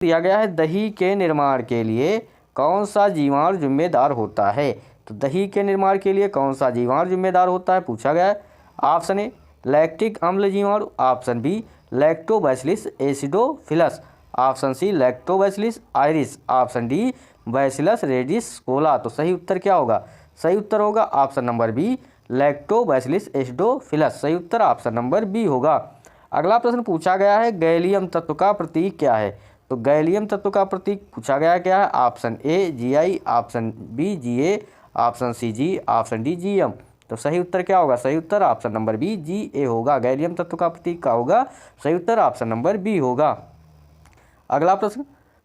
दिया गया है दही के निर्माण के लिए कौन सा जीवाणु जिम्मेदार होता है। तो दही के निर्माण के लिए कौन सा जीवाणु जिम्मेदार होता है पूछा गया है। ऑप्शन ए लैक्टिक अम्ल जीवाणु, option B lactobacillus acidophilus, option C lactobacillus आयरिस, ऑप्शन डी बैसिलस रेडिस कोला। तो सही उत्तर क्या होगा? सही उत्तर होगा option number B lactobacillus acidophilus. सही उत्तर ऑप्शन नंबर बी होगा। अगला प्रश्न पूछा गया है गैलियम तत्व का प्रतीक क्या है। तो गैलियम तत्व का प्रतीक पूछा गया क्या है? Option A Gi, option B Ga, option C G, option D Gm। तो सही उत्तर क्या होगा? सही उत्तर ऑप्शन नंबर बी Ga होगा। गैलियम तत्व का प्रतीक क्या होगा? सही उत्तर ऑप्शन नंबर बी होगा। अगला प्रश्न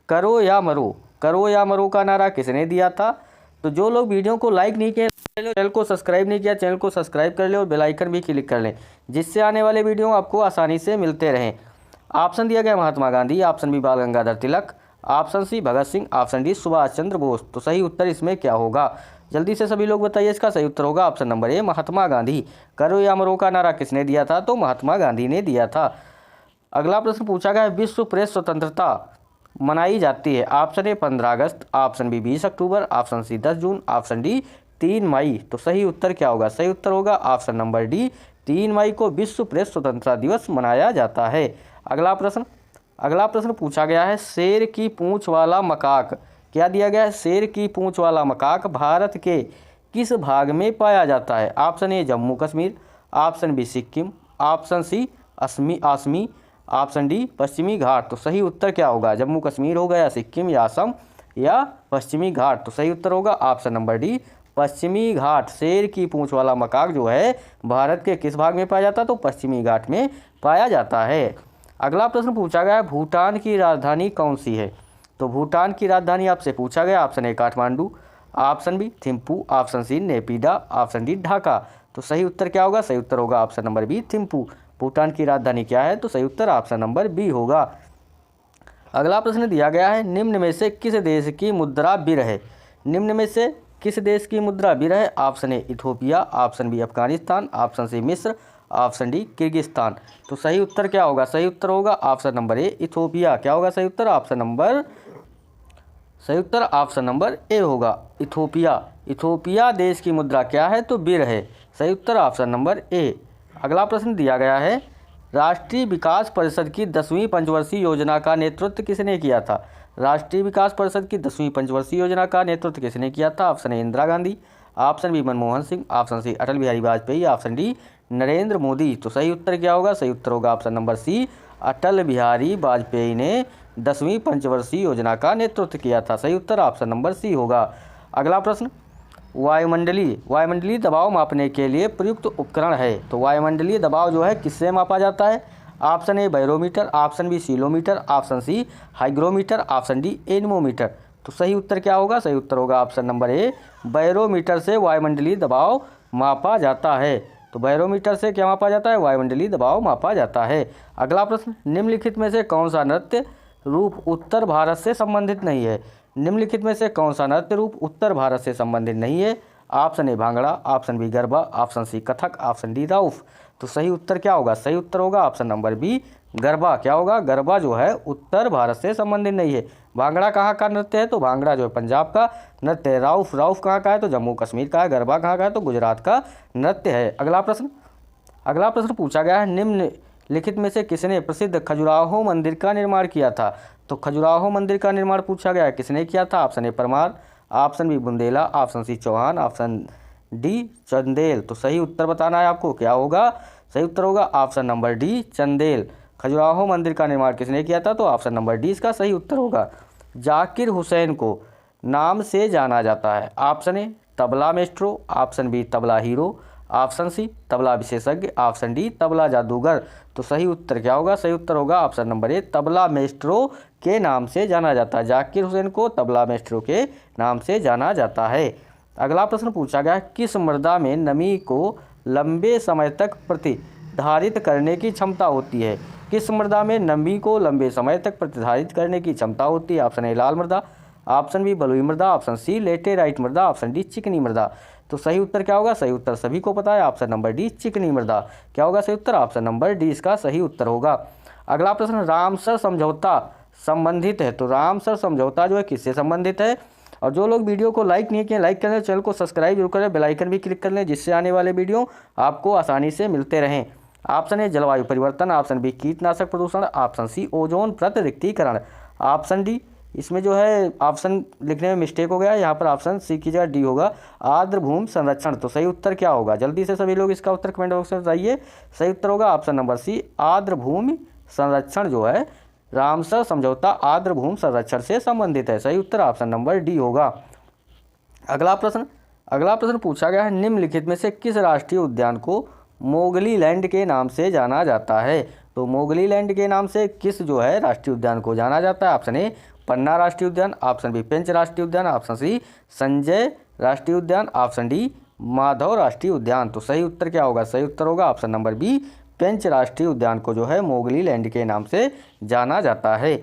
करो या मरो, करो या मरो का नारा किसने दिया था? तो जो लोग वीडियो को लाइक नहीं किए, चैनल को सब्सक्राइब नहीं किया, चैनल को सब्सक्राइब कर ले और बेल आइकन भी क्लिक कर लें, जिससे आने वाले वीडियो आपको आसानी से मिलते रहें। ऑप्शन दिया गया महात्मा गांधी, ऑप्शन बी बाल Gangadhar Tilak, option C Bhagat Singh, option D Subhash Chandra Bose. तो सही उत्तर इसमें क्या होगा? जल्दी से सभी लोग बताइए। इसका सही उत्तर होगा ऑप्शन नंबर ए महात्मा गांधी। करो या मरो का नारा किसने दिया था? तो महात्मा गांधी ने दिया था। अगला प्रश्न पूछा गया है विश्व प्रेस स्वतंत्रता मनाई जाती है। ऑप्शन ए 15 अगस्त, ऑप्शन बी 20 अक्टूबर, ऑप्शन सी 10 जून, ऑप्शन डी 3 मई। तो सही उत्तर क्या होगा? सही उत्तर होगा ऑप्शन नंबर डी 3 मई को विश्व प्रेस स्वतंत्रता दिवस मनाया जाता है। अगला प्रश्न पूछा गया है शेर की पूंछ वाला मकाक। क्या दिया गया है? शेर की पूंछ वाला मकाक भारत के किस भाग में पाया जाता है? Option A Jammu Kashmir, option B Sikkim, option C असमी, ऑप्शन डी पश्चिमी घाट। तो सही उत्तर क्या होगा? जम्मू कश्मीर होगा या सिक्किम या असम या पश्चिमी घाट। तो सही उत्तर होगा ऑप्शन नंबर डी पश्चिमी घाट। शेर की पूंछ वाला मकाक जो है भारत के किस भाग में पाया जाता है? तो पश्चिमी घाट में पाया जाता है। अगला प्रश्न पूछा गया है भूटान की राजधानी कौन सी है। तो भूटान की राजधानी आपसे पूछा गया option A Kathmandu, option B Thimphu, option C Naypyidaw, option D Dhaka. तो सही उत्तर क्या होगा? सही उत्तर होगा option number B Thimphu. Bhutan की राजधानी क्या है? तो सही उत्तर ऑप्शन नंबर बी होगा। अगला प्रश्न दिया गया है निम्न में से किस देश की मुद्रा बिर है। निम्न में से किस देश की मुद्रा बिर है? Option A Ethiopia, option B Afghanistan, option C मिस्र, ऑप्शन डी किर्गिस्तान। तो सही उत्तर क्या होगा? सही उत्तर होगा ऑप्शन नंबर ए इथोपिया। क्या होगा सही उत्तर? सही उत्तर ऑप्शन नंबर ए होगा इथोपिया। इथोपिया देश की मुद्रा क्या है? तो बिर है। सही उत्तर ऑप्शन नंबर ए। अगला प्रश्न दिया गया है राष्ट्रीय विकास परिषद की 10वीं पंचवर्षीय योजना का नेतृत्व किसने किया था? राष्ट्रीय विकास परिषद की 10वीं पंचवर्षीय योजना का नेतृत्व किसने किया था? Option A Indira Gandhi, option B Manmohan Singh, option C Atal Bihari Vajpayee, option D Narendra Modi. तो सही उत्तर क्या होगा? सही उत्तर होगा option number C Atal Bihari Vajpayee ने 10वीं पंचवर्षीय योजना का नेतृत्व किया था। सही उत्तर ऑप्शन नंबर सी होगा। अगला प्रश्न वायुमंडलीय दबाव मापने के लिए प्रयुक्त उपकरण है। तो वायुमंडलीय दबाव जो है किससे मापा जाता है? Option A barometer, option B ceilometer, option C hygrometer, option D anemometer. तो सही उत्तर क्या होगा? सही उत्तर होगा ऑप्शन नंबर ए बैरोमीटर से वायुमंडलीय दबाव मापा जाता है। तो बैरोमीटर से क्या मापा जाता है? वायुमंडलीय दबाव मापा जाता है। अगला प्रश्न निम्नलिखित में से कौन सा नृत्य रूप उत्तर भारत से संबंधित नहीं है? निम्नलिखित में से कौन सा नृत्य रूप उत्तर भारत से संबंधित नहीं है? Option A bhangra, option B garba, option C kathak, option D rouf. तो सही उत्तर क्या होगा? सही उत्तर होगा ऑप्शन नंबर बी गरबा। क्या होगा? गरबा जो है उत्तर भारत से संबंधित नहीं है। भांगड़ा कहाँ का नृत्य है? तो भांगड़ा जो है पंजाब का नृत्य है। राउफ कहाँ का है? तो जम्मू कश्मीर का है। गरबा कहाँ का है? तो गुजरात का नृत्य है। अगला प्रश्न पूछा गया है निम्नलिखित में से किसने प्रसिद्ध खजुराहो मंदिर का निर्माण किया था? तो खजुराहो मंदिर का निर्माण पूछा गया है किसने किया था? Option A Parmar, option B Bundela, option C Chauhan, option D Chandel. तो सही उत्तर बताना है आपको। क्या होगा? सही उत्तर होगा option number D Chandel. Khajuraho मंदिर का निर्माण किसने किया था? तो ऑप्शन नंबर डी इसका सही उत्तर होगा। जाकिर हुसैन को नाम से जाना जाता है। Option A tabla maestro, option B tabla hero, option C tabla विशेषज्ञ, ऑप्शन डी तबला जादूगर। तो सही उत्तर क्या होगा? सही उत्तर होगा ऑप्शन नंबर ए तबला मेस्ट्रो के नाम से जाना जाता है। जाकिर हुसैन को तबला मेस्ट्रो के नाम से जाना जाता है। अगला प्रश्न पूछा गया किस मृदा में नमी को लंबे समय तक प्रतिधारित करने की क्षमता होती है? किस मृदा में नमी को लंबे समय तक प्रतिधारित करने की क्षमता होती है? ऑप्शन ए लाल मृदा, ऑप्शन बी बलुई मृदा, ऑप्शन सी लेटेराइट मृदा, ऑप्शन डी चिकनी मृदा। तो सही उत्तर क्या होगा? सही उत्तर सभी को पता है ऑप्शन नंबर डी चिकनी मृदा। क्या होगा सही उत्तर? ऑप्शन नंबर डी इसका सही उत्तर होगा। अगला प्रश्न रामसर समझौता संबंधित है। तो रामसर समझौता जो है किससे संबंधित है। और जो लोग वीडियो को लाइक नहीं किए लाइक कर लें, चैनल को सब्सक्राइब जरूर करें, बेल आइकन भी क्लिक कर लें जिससे आने वाले वीडियो आपको आसानी से मिलते रहें। ऑप्शन ए जलवायु परिवर्तन, ऑप्शन बी कीटनाशक प्रदूषण, ऑप्शन सी ओजोन परत रिक्तीकरण, ऑप्शन डी, इसमें जो है ऑप्शन लिखने में मिस्टेक हो गया, यहाँ पर ऑप्शन सी की जगह डी होगा, आर्द्र भूमि संरक्षण। तो सही उत्तर क्या होगा, जल्दी से सभी लोग इसका उत्तर कमेंट बॉक्स में बताइए। सही उत्तर होगा ऑप्शन नंबर सी, आर्द्र भूमि संरक्षण जो है रामसर समझौता आर्द्र भूमि संरक्षण से संबंधित है। सही उत्तर ऑप्शन नंबर डी होगा। अगला प्रश्न पूछा गया है, निम्नलिखित में से किस राष्ट्रीय उद्यान को मोगली लैंड के नाम से जाना जाता है। तो मोगली लैंड के नाम से किस जो है राष्ट्रीय उद्यान को जाना जाता है। ऑप्शन ए पन्ना राष्ट्रीय उद्यान, ऑप्शन बी पेंच राष्ट्रीय उद्यान, ऑप्शन सी संजय राष्ट्रीय उद्यान, ऑप्शन डी माधव राष्ट्रीय उद्यान। तो सही उत्तर क्या होगा, सही उत्तर होगा ऑप्शन नंबर बी, पेंच राष्ट्रीय उद्यान को जो है मोगली लैंड के नाम से जाना जाता है।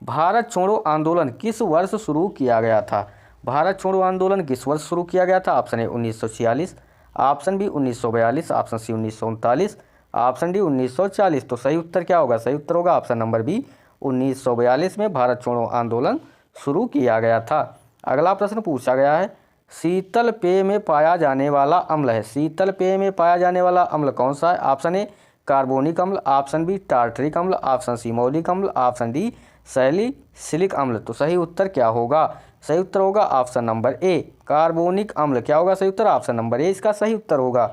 भारत छोड़ो आंदोलन किस वर्ष शुरू किया गया था। भारत छोड़ो आंदोलन किस वर्ष शुरू किया गया था। Option A 1946, option B 1942, option C 1939, option D 1940। तो सही उत्तर क्या होगा, सही उत्तर होगा ऑप्शन नंबर बी, 1942 में भारत छोड़ो आंदोलन शुरू किया गया था। अगला प्रश्न पूछा गया है, शीतल पेय में पाया जाने वाला अम्ल है। शीतल पेय में पाया जाने वाला अम्ल कौन सा है। ऑप्शन ए कार्बोनिक अम्ल, ऑप्शन बी टार्टरिक अम्ल, ऑप्शन सी मौलिक अम्ल, ऑप्शन डी सैलिसिलिक अम्ल। तो सही उत्तर क्या होगा, सही उत्तर होगा ऑप्शन नंबर ए कार्बोनिक अम्ल। क्या होगा सही उत्तर, ऑप्शन नंबर ए इसका सही उत्तर होगा।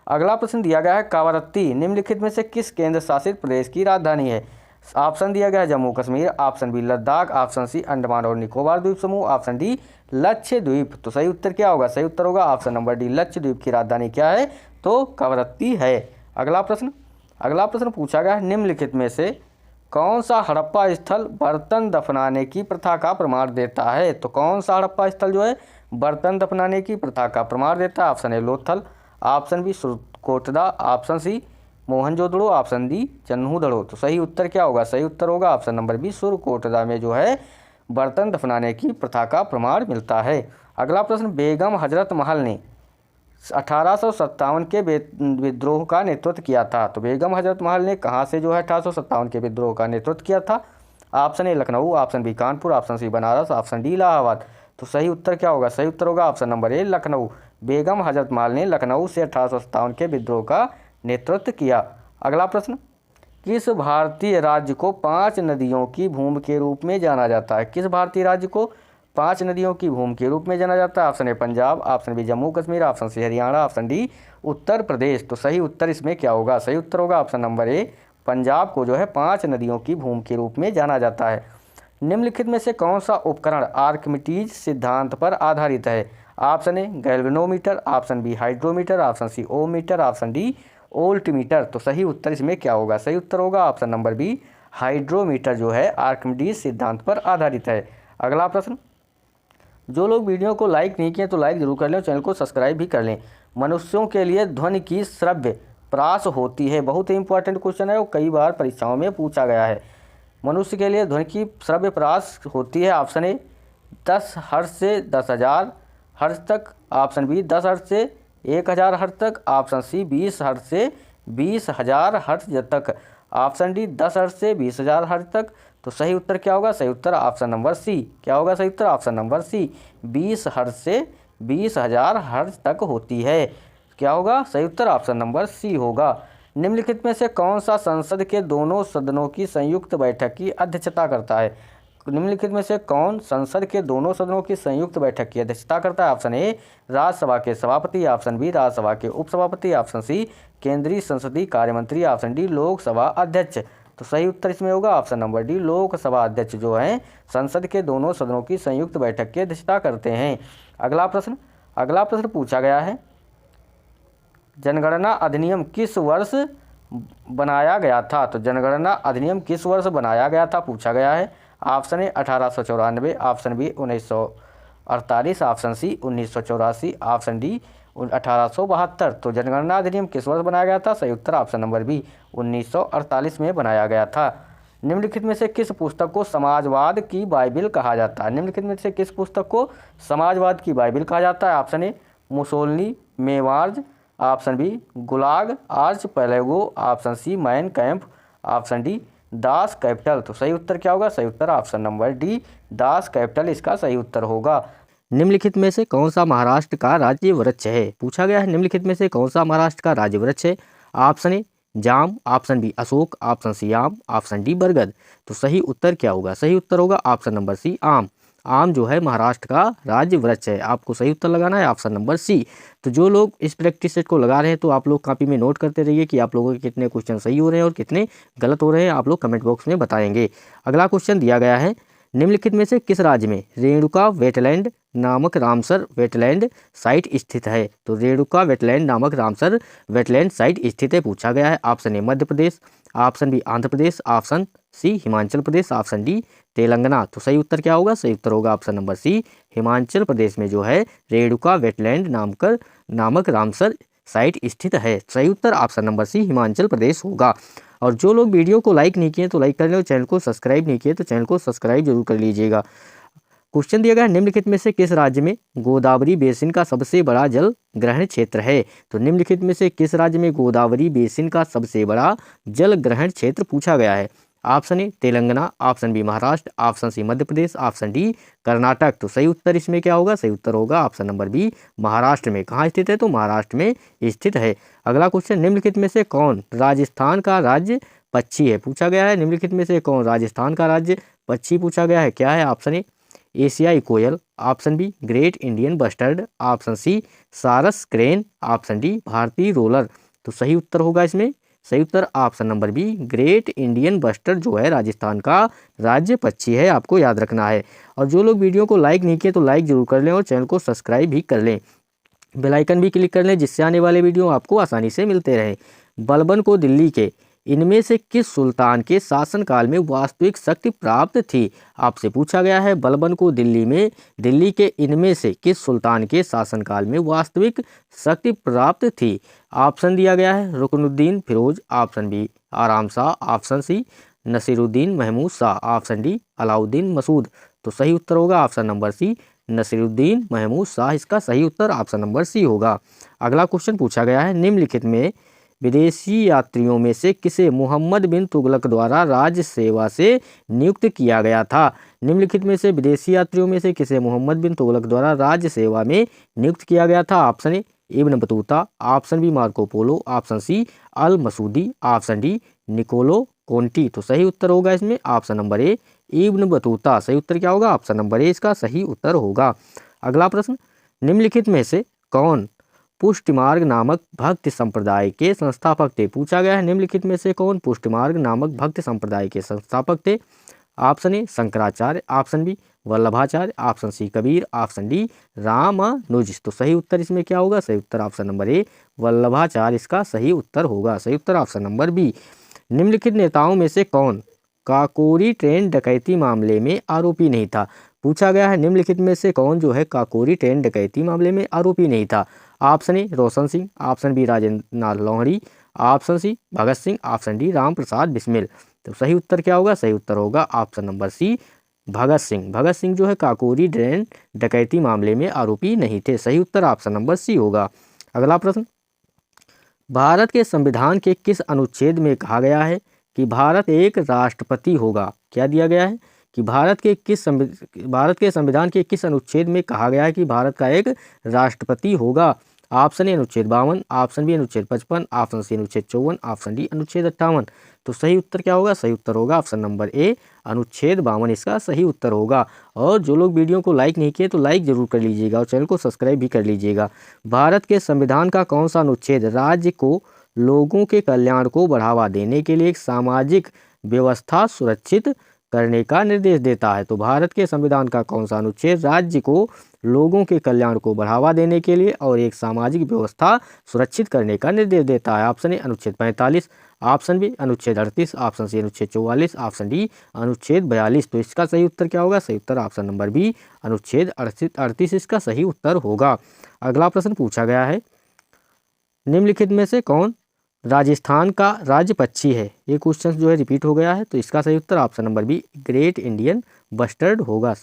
अगला प्रश्न दिया गया है, कावरत्ती निम्नलिखित में से किस केंद्र शासित प्रदेश की राजधानी है। ऑप्शन दिया गया है Jammu Kashmir, option B Ladakh, option C Andaman और निकोबार द्वीप समूह, ऑप्शन डी लक्षद्वीप। तो सही उत्तर क्या होगा, सही उत्तर होगा ऑप्शन नंबर डी लक्षद्वीप की राजधानी क्या है, तो कावरत्ती है। अगला प्रश्न पूछा गया है, निम्नलिखित में से कौन सा हड़प्पा स्थल बर्तन दफनाने की प्रथा का प्रमाण देता है। तो कौन सा हड़प्पा स्थल जो है बर्तन दफनाने की प्रथा का प्रमाण देता है। Option A Lothal, option B Surkotada, option C Mohenjodaro, option D Chanhudaro. तो सही उत्तर क्या होगा, सही उत्तर होगा ऑप्शन नंबर बी सुरकोटदा में जो है बर्तन दफनाने की प्रथा का प्रमाण मिलता है। अगला प्रश्न, बेगम हजरत महल ने 1857 के विद्रोह का नेतृत्व किया था। तो बेगम हजरत महल ने कहाँ से जो है 1857 के विद्रोह का नेतृत्व किया था। Option A Lucknow, option B Kanpur, option C Banaras, option D Allahabad. तो सही उत्तर क्या होगा, सही उत्तर होगा option number A Lucknow. Begum Hazrat Mahal ने लखनऊ से 1857 के विद्रोह का नेतृत्व किया। अगला प्रश्न, किस भारतीय राज्य को 5 नदियों की भूमि के रूप में जाना जाता है। किस भारतीय राज्य को 5 नदियों की भूमि के रूप में जाना जाता है। Option A Punjab, option B Jammu Kashmir, option C Haryana, option D Uttar Pradesh. तो सही उत्तर इसमें क्या होगा, सही उत्तर होगा ऑप्शन नंबर ए पंजाब को जो है 5 नदियों की भूमि के रूप में जाना जाता है। निम्नलिखित में से कौन सा उपकरण आर्किमिडीज सिद्धांत पर आधारित है। Option A galvanometer, option B hydrometer, option C ohmmeter, option D voltmeter. तो सही उत्तर इसमें क्या होगा, सही उत्तर होगा ऑप्शन नंबर बी हाइड्रोमीटर जो है आर्किमिडीज सिद्धांत पर आधारित है। अगला प्रश्न, जो लोग वीडियो को लाइक नहीं किए तो लाइक जरूर कर लें, चैनल को सब्सक्राइब भी कर लें। मनुष्यों के लिए ध्वनि की श्रव्य प्रास होती है। बहुत ही इंपॉर्टेंट क्वेश्चन है और कई बार परीक्षाओं में पूछा गया है। मनुष्य के लिए ध्वनि की श्रव्य प्रास होती है। ऑप्शन ए 10 हर्ट्ज से 10,000 हर्ट्ज तक, ऑप्शन बी 10 हर्ट्ज से 1,000 हर्ट्ज तक, ऑप्शन सी 20 हर्ट्ज से 20,000 हर्ट्ज तक, ऑप्शन डी 10 हर्ट्ज से 20,000 हर्ट्ज तक। तो सही उत्तर क्या होगा, सही उत्तर ऑप्शन नंबर सी। क्या होगा सही उत्तर ऑप्शन नंबर सी 20 हर्ट्ज से 20,000 हर्ट्ज तक होती है। क्या होगा सही उत्तर ऑप्शन नंबर सी होगा। निम्नलिखित में से कौन सा संसद के दोनों सदनों की संयुक्त बैठक की अध्यक्षता करता है। निम्नलिखित में से कौन संसद के दोनों सदनों की संयुक्त बैठक की अध्यक्षता करता है। ऑप्शन ए राज्यसभा के सभापति, ऑप्शन बी राज्यसभा के उपसभापति, ऑप्शन सी केंद्रीय संसदीय कार्यमंत्री, ऑप्शन डी लोकसभा अध्यक्ष। तो सही उत्तर इसमें होगा ऑप्शन नंबर डी लोकसभा अध्यक्ष जो हैं संसद के दोनों सदनों की संयुक्त बैठक की अध्यक्षता करते हैं। अगला प्रश्न पूछा गया है, जनगणना अधिनियम किस वर्ष बनाया गया था। तो जनगणना अधिनियम किस वर्ष बनाया गया था पूछा गया है। Option A 1894, option B 1948, option C 1984, option D 1872। तो जनगणना अधिनियम किस वर्ष बनाया गया था। सही उत्तर ऑप्शन नंबर बी 1948 में बनाया गया था। निम्नलिखित में से किस पुस्तक को समाजवाद की बाइबिल कहा जाता है। निम्नलिखित में से किस पुस्तक को समाजवाद की बाइबिल कहा जाता है। ऑप्शन ए मुसोलिनी मेवार्ज, option B Gulag Archipelago, option C Mein Kampf, option D Das Kapital. तो सही उत्तर क्या होगा? सही उत्तर option number D, Das Kapital इसका सही उत्तर होगा। निम्नलिखित में से कौन सा महाराष्ट्र का राज्य वृक्ष है? पूछा गया है निम्नलिखित में से कौन सा महाराष्ट्र का राज्य वृक्ष है? ऑप्शन ए जाम, option B Ashok, option C आम, ऑप्शन डी बरगद। तो सही उत्तर क्या होगा? सही उत्तर होगा ऑप्शन नंबर सी आम। आम जो है महाराष्ट्र का राज्य वृक्ष है। आपको सही उत्तर लगाना है ऑप्शन नंबर सी। तो जो लोग इस प्रैक्टिस सेट को लगा रहे हैं तो आप लोग कॉपी में नोट करते रहिए कि आप लोगों के कितने क्वेश्चन सही हो रहे हैं और कितने गलत हो रहे हैं। आप लोग कमेंट बॉक्स में बताएंगे। अगला क्वेश्चन दिया गया है, निम्नलिखित में से किस राज्य में रेणुका वेटलैंड नामक रामसर वेटलैंड साइट स्थित है? तो रेणुका वेटलैंड नामक रामसर वेटलैंड साइट स्थित है। पूछा गया है option A Madhya Pradesh, option B Andhra Pradesh, option C Himachal Pradesh, option D Telangana. तो सही उत्तर क्या होगा? सही उत्तर होगा option number C, Himachal Pradesh में जो है रेणुका वेटलैंड नामक रामसर साइट स्थित है। सही उत्तर option number C Himachal Pradesh होगा। और जो लोग वीडियो को लाइक नहीं किए तो लाइक कर लें और चैनल को सब्सक्राइब नहीं किए तो चैनल को सब्सक्राइब जरूर कर लीजिएगा। क्वेश्चन दिया गया है, निम्नलिखित में से किस राज्य में गोदावरी बेसिन का सबसे बड़ा जल ग्रहण क्षेत्र है? तो निम्नलिखित में से किस राज्य में गोदावरी बेसिन का सबसे बड़ा जल ग्रहण क्षेत्र पूछा गया है? Option A Telangana, option B Maharashtra, option C Madhya Pradesh, option D Karnataka. तो सही उत्तर इसमें क्या होगा? सही उत्तर होगा ऑप्शन नंबर बी महाराष्ट्र में। कहाँ स्थित है? तो महाराष्ट्र में स्थित है। अगला क्वेश्चन, निम्नलिखित में से कौन राजस्थान का राज्य पक्षी है? पूछा गया है निम्नलिखित में से कौन राजस्थान का राज्य पक्षी पूछा गया है। क्या है? ऑप्शन ए एशियाई कोयल, option B great Indian bustard, option C sarus crane, option D भारतीय रोलर। तो सही उत्तर होगा इसमें सही उत्तर option number B great Indian bustard जो है राजस्थान का राज्य पक्षी है। आपको याद रखना है। और जो लोग वीडियो को लाइक नहीं किए तो लाइक जरूर कर लें और चैनल को सब्सक्राइब भी कर लें, बेल आइकन भी क्लिक कर लें जिससे आने वाले वीडियो आपको आसानी से मिलते रहें। बलबन को दिल्ली के इनमें से किस सुल्तान के शासनकाल में वास्तविक शक्ति प्राप्त थी? आपसे पूछा गया है बलबन को दिल्ली के इनमें से किस सुल्तान के शासनकाल में वास्तविक शक्ति प्राप्त थी? ऑप्शन दिया गया है Ruknuddin Firoz, option B Aram Shah, option C Nasiruddin Mahmud Shah, option D Alauddin Masud. तो सही उत्तर होगा option number C Nasiruddin Mahmud Shah इसका सही उत्तर ऑप्शन नंबर सी होगा। अगला क्वेश्चन पूछा गया है, निम्नलिखित में विदेशी यात्रियों में से किसे मोहम्मद बिन तुगलक द्वारा राज्य सेवा से नियुक्त किया गया था? निम्नलिखित में से विदेशी यात्रियों में से किसे मोहम्मद बिन तुगलक द्वारा राज्य सेवा में नियुक्त किया गया था? Option A Ibn Battuta, option B Marco Polo, option C Al Masudi, option D Niccolo Conti. तो सही उत्तर होगा इसमें option number A Ibn Battuta. सही उत्तर क्या होगा? ऑप्शन नंबर ए इसका सही उत्तर होगा। अगला प्रश्न, निम्नलिखित में से कौन पुष्टिमार्ग नामक भक्त संप्रदाय के संस्थापक थे? पूछा गया है निम्नलिखित में से कौन पुष्टिमार्ग नामक भक्त संप्रदाय के संस्थापक थे? Option A Shankaracharya, option B Vallabhacharya, option C Kabir, option D Ramanuja. तो सही उत्तर इसमें क्या होगा? सही उत्तर ऑप्शन नंबर ए वल्लभाचार्य इसका सही उत्तर होगा। सही उत्तर ऑप्शन नंबर बी। निम्नलिखित नेताओं में से कौन काकोरी ट्रेन डकैती मामले में आरोपी नहीं था? पूछा गया है निम्नलिखित में से कौन जो है काकोरी ट्रेन डकैती मामले में आरोपी नहीं था? Option A Roshan Singh, option B Rajendra Nath Lahiri, option C Bhagat Singh, option D Ram Prasad Bismil. तो सही उत्तर क्या होगा? सही उत्तर होगा option number C Bhagat Singh. Bhagat Singh जो है काकोरी ट्रेन डकैती मामले में आरोपी नहीं थे। सही उत्तर ऑप्शन नंबर सी होगा। अगला प्रश्न, भारत के संविधान के किस अनुच्छेद में कहा गया है कि भारत एक राष्ट्रपति होगा? क्या दिया गया है कि भारत के संविधान के किस अनुच्छेद में कहा गया है कि भारत का एक राष्ट्रपति होगा? ऑप्शन ए अनुच्छेद 52, ऑप्शन बी अनुच्छेद 55, ऑप्शन सी अनुच्छेद 54, ऑप्शन डी अनुच्छेद 58। तो सही उत्तर क्या होगा? सही उत्तर होगा ऑप्शन नंबर ए अनुच्छेद 52 इसका सही उत्तर होगा। और जो लोग वीडियो को लाइक नहीं किए तो लाइक जरूर कर लीजिएगा और चैनल को सब्सक्राइब भी कर लीजिएगा। भारत के संविधान का कौन सा अनुच्छेद राज्य को लोगों के कल्याण को बढ़ावा देने के लिए एक सामाजिक व्यवस्था सुरक्षित करने का निर्देश देता है? तो भारत के संविधान का कौन सा अनुच्छेद राज्य को लोगों के कल्याण को बढ़ावा देने के लिए और एक सामाजिक व्यवस्था सुरक्षित करने का निर्देश देता है? ऑप्शन ए अनुच्छेद 45, ऑप्शन बी अनुच्छेद 38, ऑप्शन सी अनुच्छेद 44, ऑप्शन डी अनुच्छेद 42। तो इसका सही उत्तर क्या होगा? सही उत्तर ऑप्शन नंबर बी अनुच्छेद 38 इसका सही उत्तर होगा। अगला प्रश्न पूछा गया है, निम्नलिखित में से कौन राजस्थान का राज्य पक्षी है? ये क्वेश्चन जो है रिपीट हो गया है। तो इसका सही उत्तर option number B great Indian bustard होगा।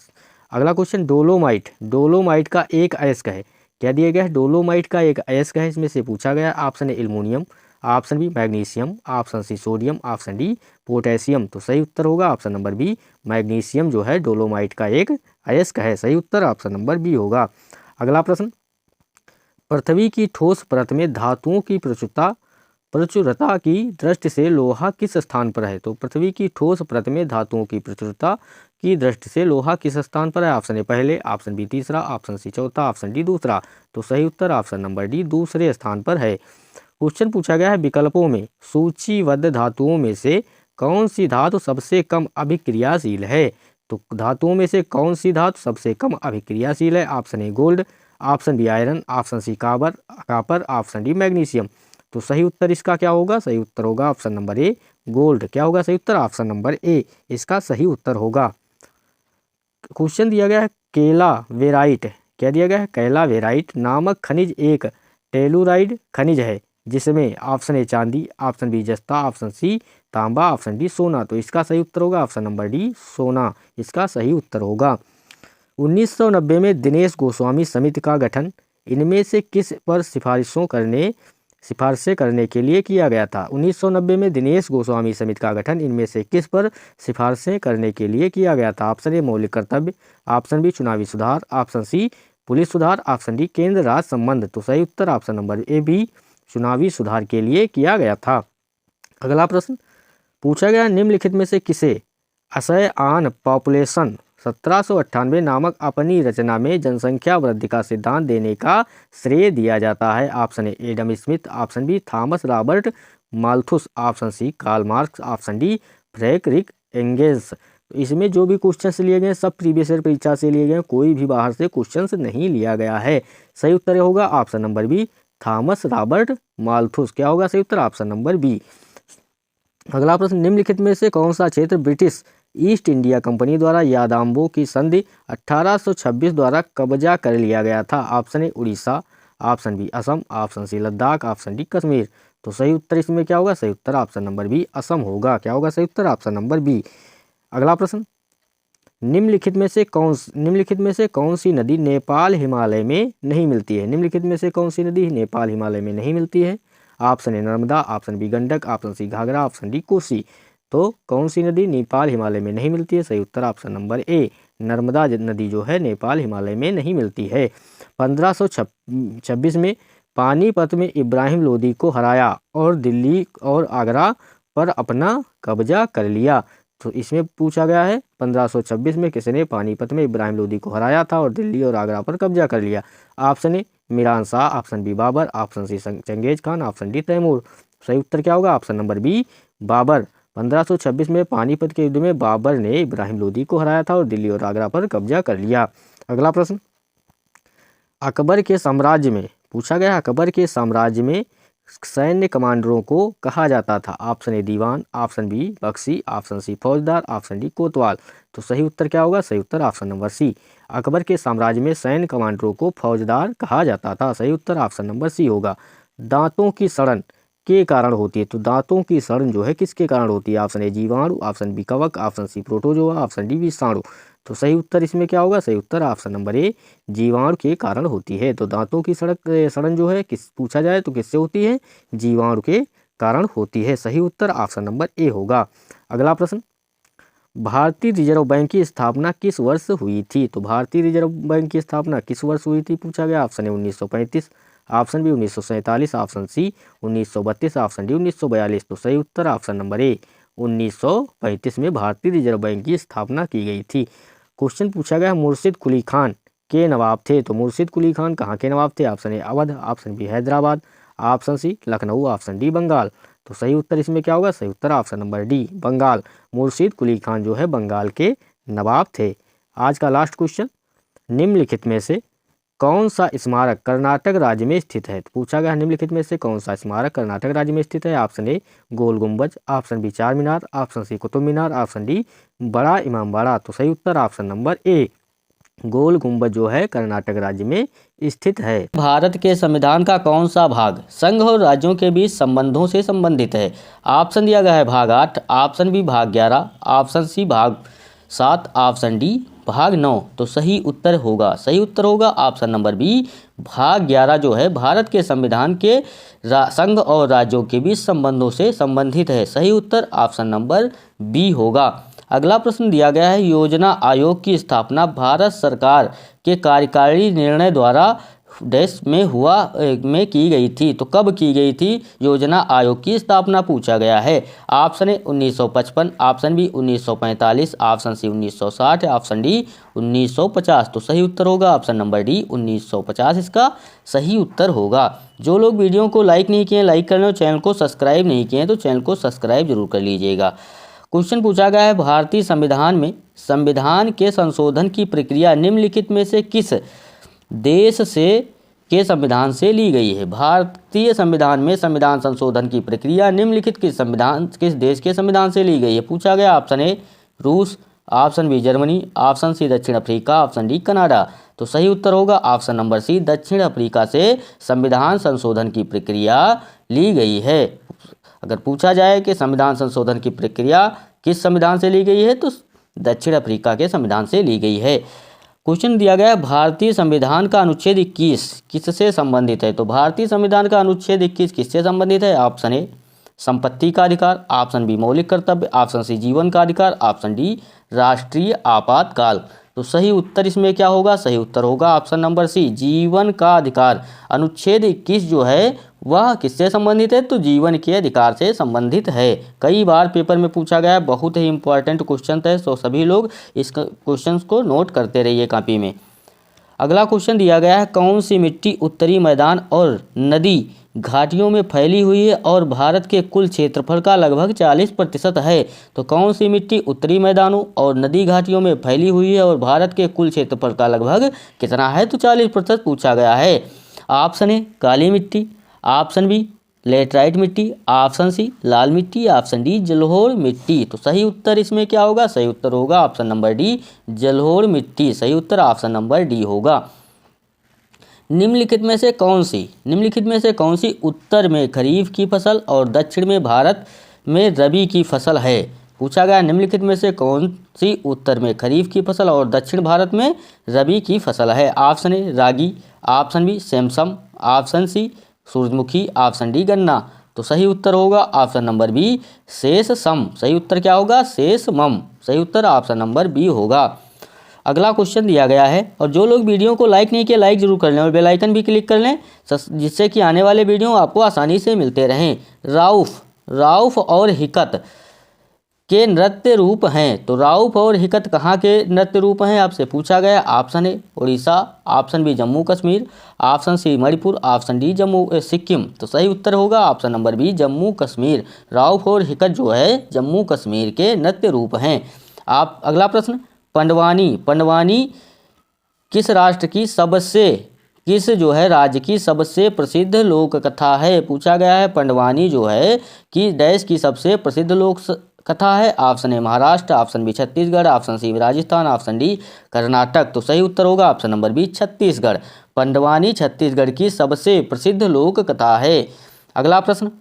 अगला क्वेश्चन, डोलोमाइट का एक अयस्क है। क्या दिया गया है? डोलोमाइट का एक अयस्क है। इसमें से पूछा गया option A aluminium, option B magnesium, option C sodium, option D potassium. तो सही उत्तर होगा ऑप्शन नंबर बी, मैग्नीशियम जो है डोलोमाइट का एक अयस्क है। सही उत्तर ऑप्शन नंबर बी होगा। अगला प्रश्न, पृथ्वी की ठोस परत में धातुओं की प्रचुरता की दृष्टि से लोहा किस स्थान पर है? तो पृथ्वी की ठोस परत में धातुओं की प्रचुरता की दृष्टि से लोहा किस स्थान पर है? ऑप्शन ए पहले, ऑप्शन बी तीसरा, ऑप्शन सी चौथा, ऑप्शन डी दूसरा। तो सही उत्तर ऑप्शन नंबर डी दूसरे स्थान पर है। क्वेश्चन पूछा गया है विकल्पों में सूचीबद्ध धातुओं में से कौन सी धातु सबसे कम अभिक्रियाशील है? तो धातुओं में से कौन सी धातु सबसे कम अभिक्रियाशील है? Option A gold, option B iron, option C copper, option D magnesium. तो सही उत्तर इसका क्या होगा? सही उत्तर होगा ऑप्शन नंबर ए गोल्ड। क्या होगा सही उत्तर? ऑप्शन नंबर ए इसका सही उत्तर होगा। क्वेश्चन दिया गया है केलावेराइट, क्या दिया गया है? केलावेराइट नामक खनिज एक टेलुराइड खनिज है जिसमें ऑप्शन ए चांदी, ऑप्शन बी जस्ता, ऑप्शन सी तांबा, ऑप्शन डी सोना। तो इसका सही उत्तर होगा ऑप्शन नंबर डी सोना, इसका सही उत्तर होगा। 1990 में दिनेश गोस्वामी समिति का गठन इनमें से किस पर सिफारिशें करने के लिए किया गया था? 1990 में दिनेश गोस्वामी समिति का गठन इनमें से किस पर सिफारिशें करने के लिए किया गया था? ऑप्शन ए मौलिक कर्तव्य, ऑप्शन बी चुनावी सुधार, ऑप्शन सी पुलिस सुधार, ऑप्शन डी केंद्र राज्य संबंध। तो सही उत्तर ऑप्शन नंबर ए बी चुनावी सुधार के लिए किया गया था। अगला प्रश्न पूछा गया निम्नलिखित में से किसे असय ऑन पॉपुलेशन 1798 नामक अपनी रचना में जनसंख्या वृद्धि का सिद्धांत देने का श्रेय दिया जाता है? Option A Adam Smith, option B Thomas Robert Malthus, option C Karl Marx, option D Friedrich Engels. इसमें जो भी क्वेश्चंस लिए गए सब प्रीवियस ईयर परीक्षा से लिए गए, कोई भी बाहर से क्वेश्चंस नहीं लिया गया है। सही उत्तर होगा option number B Thomas Robert Malthus. क्या होगा सही उत्तर? Option number B. अगला प्रश्न निम्नलिखित में से कौन सा क्षेत्र ब्रिटिश ईस्ट इंडिया कंपनी द्वारा यादाम्बो की संधि 1826 द्वारा कब्जा कर लिया गया था? Option A Orissa, option B Assam, option C Ladakh, option D Kashmir. तो सही उत्तर इसमें क्या होगा? सही उत्तर ऑप्शन नंबर बी असम होगा। क्या होगा सही उत्तर? Option number B. अगला प्रश्न निम्नलिखित में से कौन सी नदी नेपाल हिमालय में नहीं मिलती है? निम्नलिखित में से कौन सी नदी नेपाल हिमालय में नहीं मिलती है? Option A Narmada, option B Gandak, option C Ghaghara, option D Kosi. तो कौन सी नदी नेपाल हिमालय में नहीं मिलती है? सही उत्तर ऑप्शन नंबर ए नर्मदा नदी जो है नेपाल हिमालय में नहीं मिलती है। 1526 में पानीपत में इब्राहिम लोदी को हराया और दिल्ली और आगरा पर अपना कब्जा कर लिया। तो इसमें पूछा गया है 1526 में किसने पानीपत में इब्राहिम लोदी को हराया था और दिल्ली और आगरा पर कब्जा कर लिया? Option A Miran Shah, option B Babur, option C Genghis Khan, option D Timur. सही उत्तर क्या होगा? Option number B Babar. 1526 में पानीपत के युद्ध में बाबर ने इब्राहिम लोदी को हराया था और दिल्ली और आगरा पर कब्जा कर लिया। अगला प्रश्न अकबर के साम्राज्य में पूछा गया अकबर के साम्राज्य में सैन्य कमांडरों को कहा जाता था? Option A diwan, option B bakhshi, option C faujdar, option D कोतवाल। तो सही उत्तर क्या होगा? सही उत्तर ऑप्शन नंबर सी अकबर के साम्राज्य में सैन्य कमांडरों को फौजदार कहा जाता था। सही उत्तर ऑप्शन नंबर सी होगा। दांतों की सड़न के कारण होती है? तो दांतों की सड़न जो है किसके कारण होती है? ऑप्शन ए जीवाणु, ऑप्शन बी कवक, option C protozoa, option D विषाणु। तो सही उत्तर इसमें क्या होगा? सही उत्तर ऑप्शन नंबर ए जीवाणु के कारण होती है। तो दांतों की सड़न जो है किस पूछा जाए तो किससे होती है? जीवाणु के कारण होती है। सही उत्तर ऑप्शन नंबर ए होगा। अगला प्रश्न भारतीय रिजर्व बैंक की स्थापना किस वर्ष हुई थी? तो भारतीय रिजर्व बैंक की स्थापना किस वर्ष हुई थी पूछा गया? Option A 1935, option B 1947, option C 1932, option D 1942। तो सही उत्तर ऑप्शन नंबर ए 1935 में भारतीय रिजर्व बैंक की स्थापना की गई थी। क्वेश्चन पूछा गया मुर्शिद कुली खान के नवाब थे? तो मुर्शिद कुली खान कहाँ के नवाब थे? Option A Awadh, option B Hyderabad, option C Lucknow, option D Bengal. तो सही उत्तर इसमें क्या होगा? सही उत्तर option number D Bengal. Murshid Quli Khan जो है बंगाल के नवाब थे। आज का लास्ट क्वेश्चन निम्नलिखित में से कौन सा स्मारक कर्नाटक राज्य में स्थित है? तो पूछा गया निम्नलिखित में से कौन सा स्मारक कर्नाटक राज्य में स्थित है? ऑप्शन ए गोल गुंबज, ऑप्शन बी चार मीनार, option C Qutub Minar, option D बड़ा इमामबाड़ा। तो सही उत्तर ऑप्शन नंबर ए गोल गुंबज जो है कर्नाटक राज्य में स्थित है। भारत के संविधान का कौन सा भाग संघ और राज्यों के बीच संबंधों से संबंधित है? ऑप्शन दिया गया है भाग 8, ऑप्शन बी भाग 11, ऑप्शन सी भाग 7, ऑप्शन डी भाग 9, तो सही उत्तर होगा ऑप्शन नंबर बी भाग 11 जो है भारत के संविधान के संघ और राज्यों के बीच संबंधों से संबंधित है। सही उत्तर ऑप्शन नंबर बी होगा। अगला प्रश्न दिया गया है, योजना आयोग की स्थापना भारत सरकार के कार्यकारी निर्णय द्वारा देश में की गई थी। तो कब की गई थी योजना आयोग की स्थापना, पूछा गया है। Option A 1955, option B 1945, option C 1960, option D 1950। तो सही उत्तर होगा ऑप्शन नंबर डी 1950 इसका सही उत्तर होगा। जो लोग वीडियो को लाइक नहीं किए लाइक कर लें और चैनल को सब्सक्राइब नहीं किए तो चैनल को सब्सक्राइब जरूर कर लीजिएगा। क्वेश्चन पूछा गया है, भारतीय संविधान में संविधान के संशोधन की प्रक्रिया निम्नलिखित में से किस देश के संविधान से ली गई है। भारतीय संविधान में संविधान संशोधन की प्रक्रिया निम्नलिखित किस देश के संविधान से ली गई है, पूछा गया। ऑप्शन ए रूस, option B Germany, option C दक्षिण अफ्रीका, ऑप्शन डी कनाडा। तो सही उत्तर होगा ऑप्शन नंबर सी दक्षिण अफ्रीका से संविधान संशोधन की प्रक्रिया ली गई है। अगर पूछा जाए कि संविधान संशोधन की प्रक्रिया किस संविधान से ली गई है तो दक्षिण अफ्रीका के संविधान से ली गई है। क्वेश्चन दिया गया है, भारतीय संविधान का अनुच्छेद 21 किससे संबंधित है। तो भारतीय संविधान का अनुच्छेद 21 किससे संबंधित है। ऑप्शन ए संपत्ति का अधिकार, ऑप्शन बी मौलिक कर्तव्य, ऑप्शन सी जीवन का अधिकार, ऑप्शन डी राष्ट्रीय आपातकाल। तो सही उत्तर इसमें क्या होगा, सही उत्तर होगा ऑप्शन नंबर सी जीवन का अधिकार। अनुच्छेद 21 जो है वह किससे संबंधित है तो जीवन के अधिकार से संबंधित है। कई बार पेपर में पूछा गया है, बहुत ही इंपॉर्टेंट क्वेश्चन है, तो सभी लोग इस क्वेश्चन को नोट करते रहिए कॉपी में। अगला क्वेश्चन दिया गया है, कौन सी मिट्टी उत्तरी मैदान और नदी घाटियों में फैली हुई है और भारत के कुल क्षेत्रफल का लगभग 40% है। तो कौन सी मिट्टी उत्तरी मैदानों और नदी घाटियों में फैली हुई है और भारत के कुल क्षेत्रफल का लगभग कितना है तो 40% पूछा गया है। ऑप्शन ए काली मिट्टी, ऑप्शन बी लेटराइट मिट्टी, ऑप्शन सी लाल मिट्टी, ऑप्शन डी जलोढ़ मिट्टी। तो सही उत्तर इसमें क्या होगा, सही उत्तर होगा ऑप्शन नंबर डी जलोढ़ मिट्टी। सही उत्तर ऑप्शन नंबर डी होगा। निम्नलिखित में से कौन सी उत्तर में खरीफ की फसल और दक्षिण में भारत में रबी की फसल है, पूछा गया। निम्नलिखित में से कौन सी उत्तर में खरीफ की फसल और दक्षिण भारत में रबी की फसल है। Option A ragi, option B sesame, option C सूरजमुखी, ऑप्शन डी गन्ना। तो सही उत्तर होगा ऑप्शन नंबर बी सेसम। सही उत्तर क्या होगा, सेसमम। सही उत्तर ऑप्शन नंबर बी होगा। अगला क्वेश्चन दिया गया है, और जो लोग वीडियो को लाइक नहीं किए लाइक जरूर कर लें और बेल आइकन भी क्लिक कर लें जिससे कि आने वाले वीडियो आपको आसानी से मिलते रहें। राउफ और हिकत के नृत्य रूप हैं। तो राउफ और हिकत कहाँ के नृत्य रूप हैं आपसे पूछा गया। Option A Orissa, option B Jammu Kashmir, option C Manipur, option D Sikkim. तो सही उत्तर होगा option number B Jammu Kashmir. Rouf और हिकत जो है जम्मू कश्मीर के नृत्य रूप हैं। आप अगला प्रश्न, पंडवानी किस राज्य की सबसे प्रसिद्ध लोक कथा है, पूछा गया है। पंडवानी जो है कि देश की सबसे प्रसिद्ध लोक कथा है। Option A Maharashtra, option B Chhattisgarh, option C Rajasthan, option D Karnataka. तो सही उत्तर होगा option number B Chhattisgarh. Pandavani Chhattisgarh की सबसे प्रसिद्ध लोक कथा है। अगला प्रश्न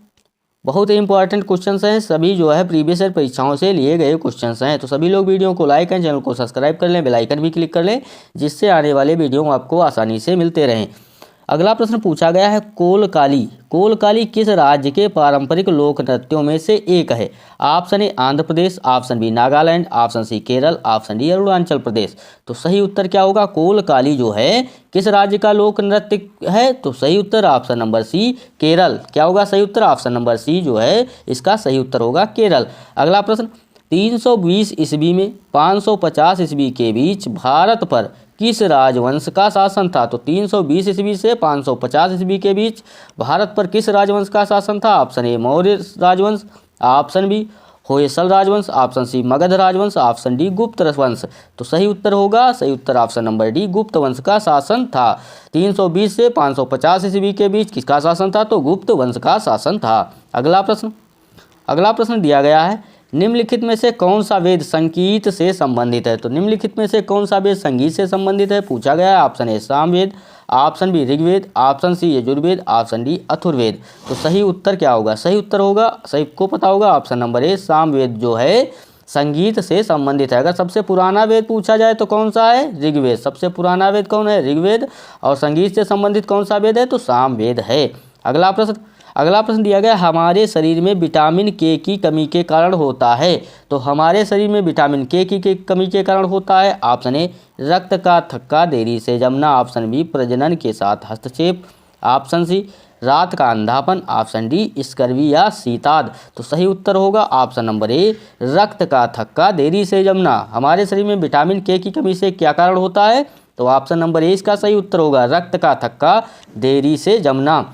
बहुत ही इंपॉर्टेंट क्वेश्चंस हैं, सभी जो है प्रीवियस ईयर परीक्षाओं से लिए गए क्वेश्चंस हैं। तो सभी लोग वीडियो को लाइक करें, चैनल को सब्सक्राइब कर लें, बेल आइकन भी क्लिक कर लें जिससे आने वाले वीडियो आपको आसानी से मिलते रहें। अगला प्रश्न पूछा गया है, कोलकाली किस राज्य के पारंपरिक लोक नृत्यों में से एक है। Option A Andhra Pradesh, option B Nagaland, option C Kerala, option D Arunachal Pradesh. तो सही उत्तर क्या होगा, कोलकाली जो है किस राज्य का लोक नृत्य है। तो सही उत्तर ऑप्शन नंबर सी केरल। क्या होगा सही उत्तर ऑप्शन नंबर सी जो है इसका सही उत्तर होगा केरल। अगला प्रश्न, 320 ईस्वी में 550 ईस्वी के बीच भारत पर किस राजवंश का शासन था। तो 320 ईस्वी से 550 ईस्वी के बीच भारत पर किस राजवंश का शासन था। ऑप्शन ए मौर्य राजवंश, ऑप्शन बी होयसल राजवंश, ऑप्शन सी मगध राजवंश, ऑप्शन डी गुप्त राजवंश। तो सही उत्तर होगा सही उत्तर ऑप्शन नंबर डी गुप्त वंश का शासन था। 320 से 550 ईस्वी के बीच किसका शासन था तो गुप्त वंश का शासन था। अगला प्रश्न दिया गया है, निम्नलिखित में से कौन सा वेद संगीत से संबंधित है। तो निम्नलिखित में से कौन सा वेद संगीत से संबंधित है पूछा गया है। Option A Samaveda, option B Rigveda, option C Yajurveda, option D Atharvaveda. तो सही उत्तर क्या होगा, सही उत्तर होगा सबको पता होगा ऑप्शन नंबर ए सामवेद जो है संगीत से संबंधित है। अगर सबसे पुराना वेद पूछा जाए तो कौन सा है? ऋग्वेद। सबसे पुराना वेद कौन है? ऋग्वेद। और संगीत से संबंधित कौन सा वेद है? तो सामवेद है। अगला प्रश्न दिया गया, हमारे शरीर में विटामिन के की कमी के कारण होता है। तो हमारे शरीर में विटामिन के की कमी के कारण होता है। ऑप्शन ए रक्त का थक्का, देरी से जमना। ऑप्शन बी प्रजनन के साथ हस्तक्षेप। ऑप्शन सी रात का अंधापन। ऑप्शन डी स्कर्वी या शीताद। तो सही उत्तर होगा ऑप्शन नंबर ए रक्त का थक्का, देरी से जमना। हमारे शरीर में विटामिन के की कमी से क्या कारण होता है? तो ऑप्शन नंबर ए इसका सही उत्तर होगा रक्त का थक्का, देरी से जमना।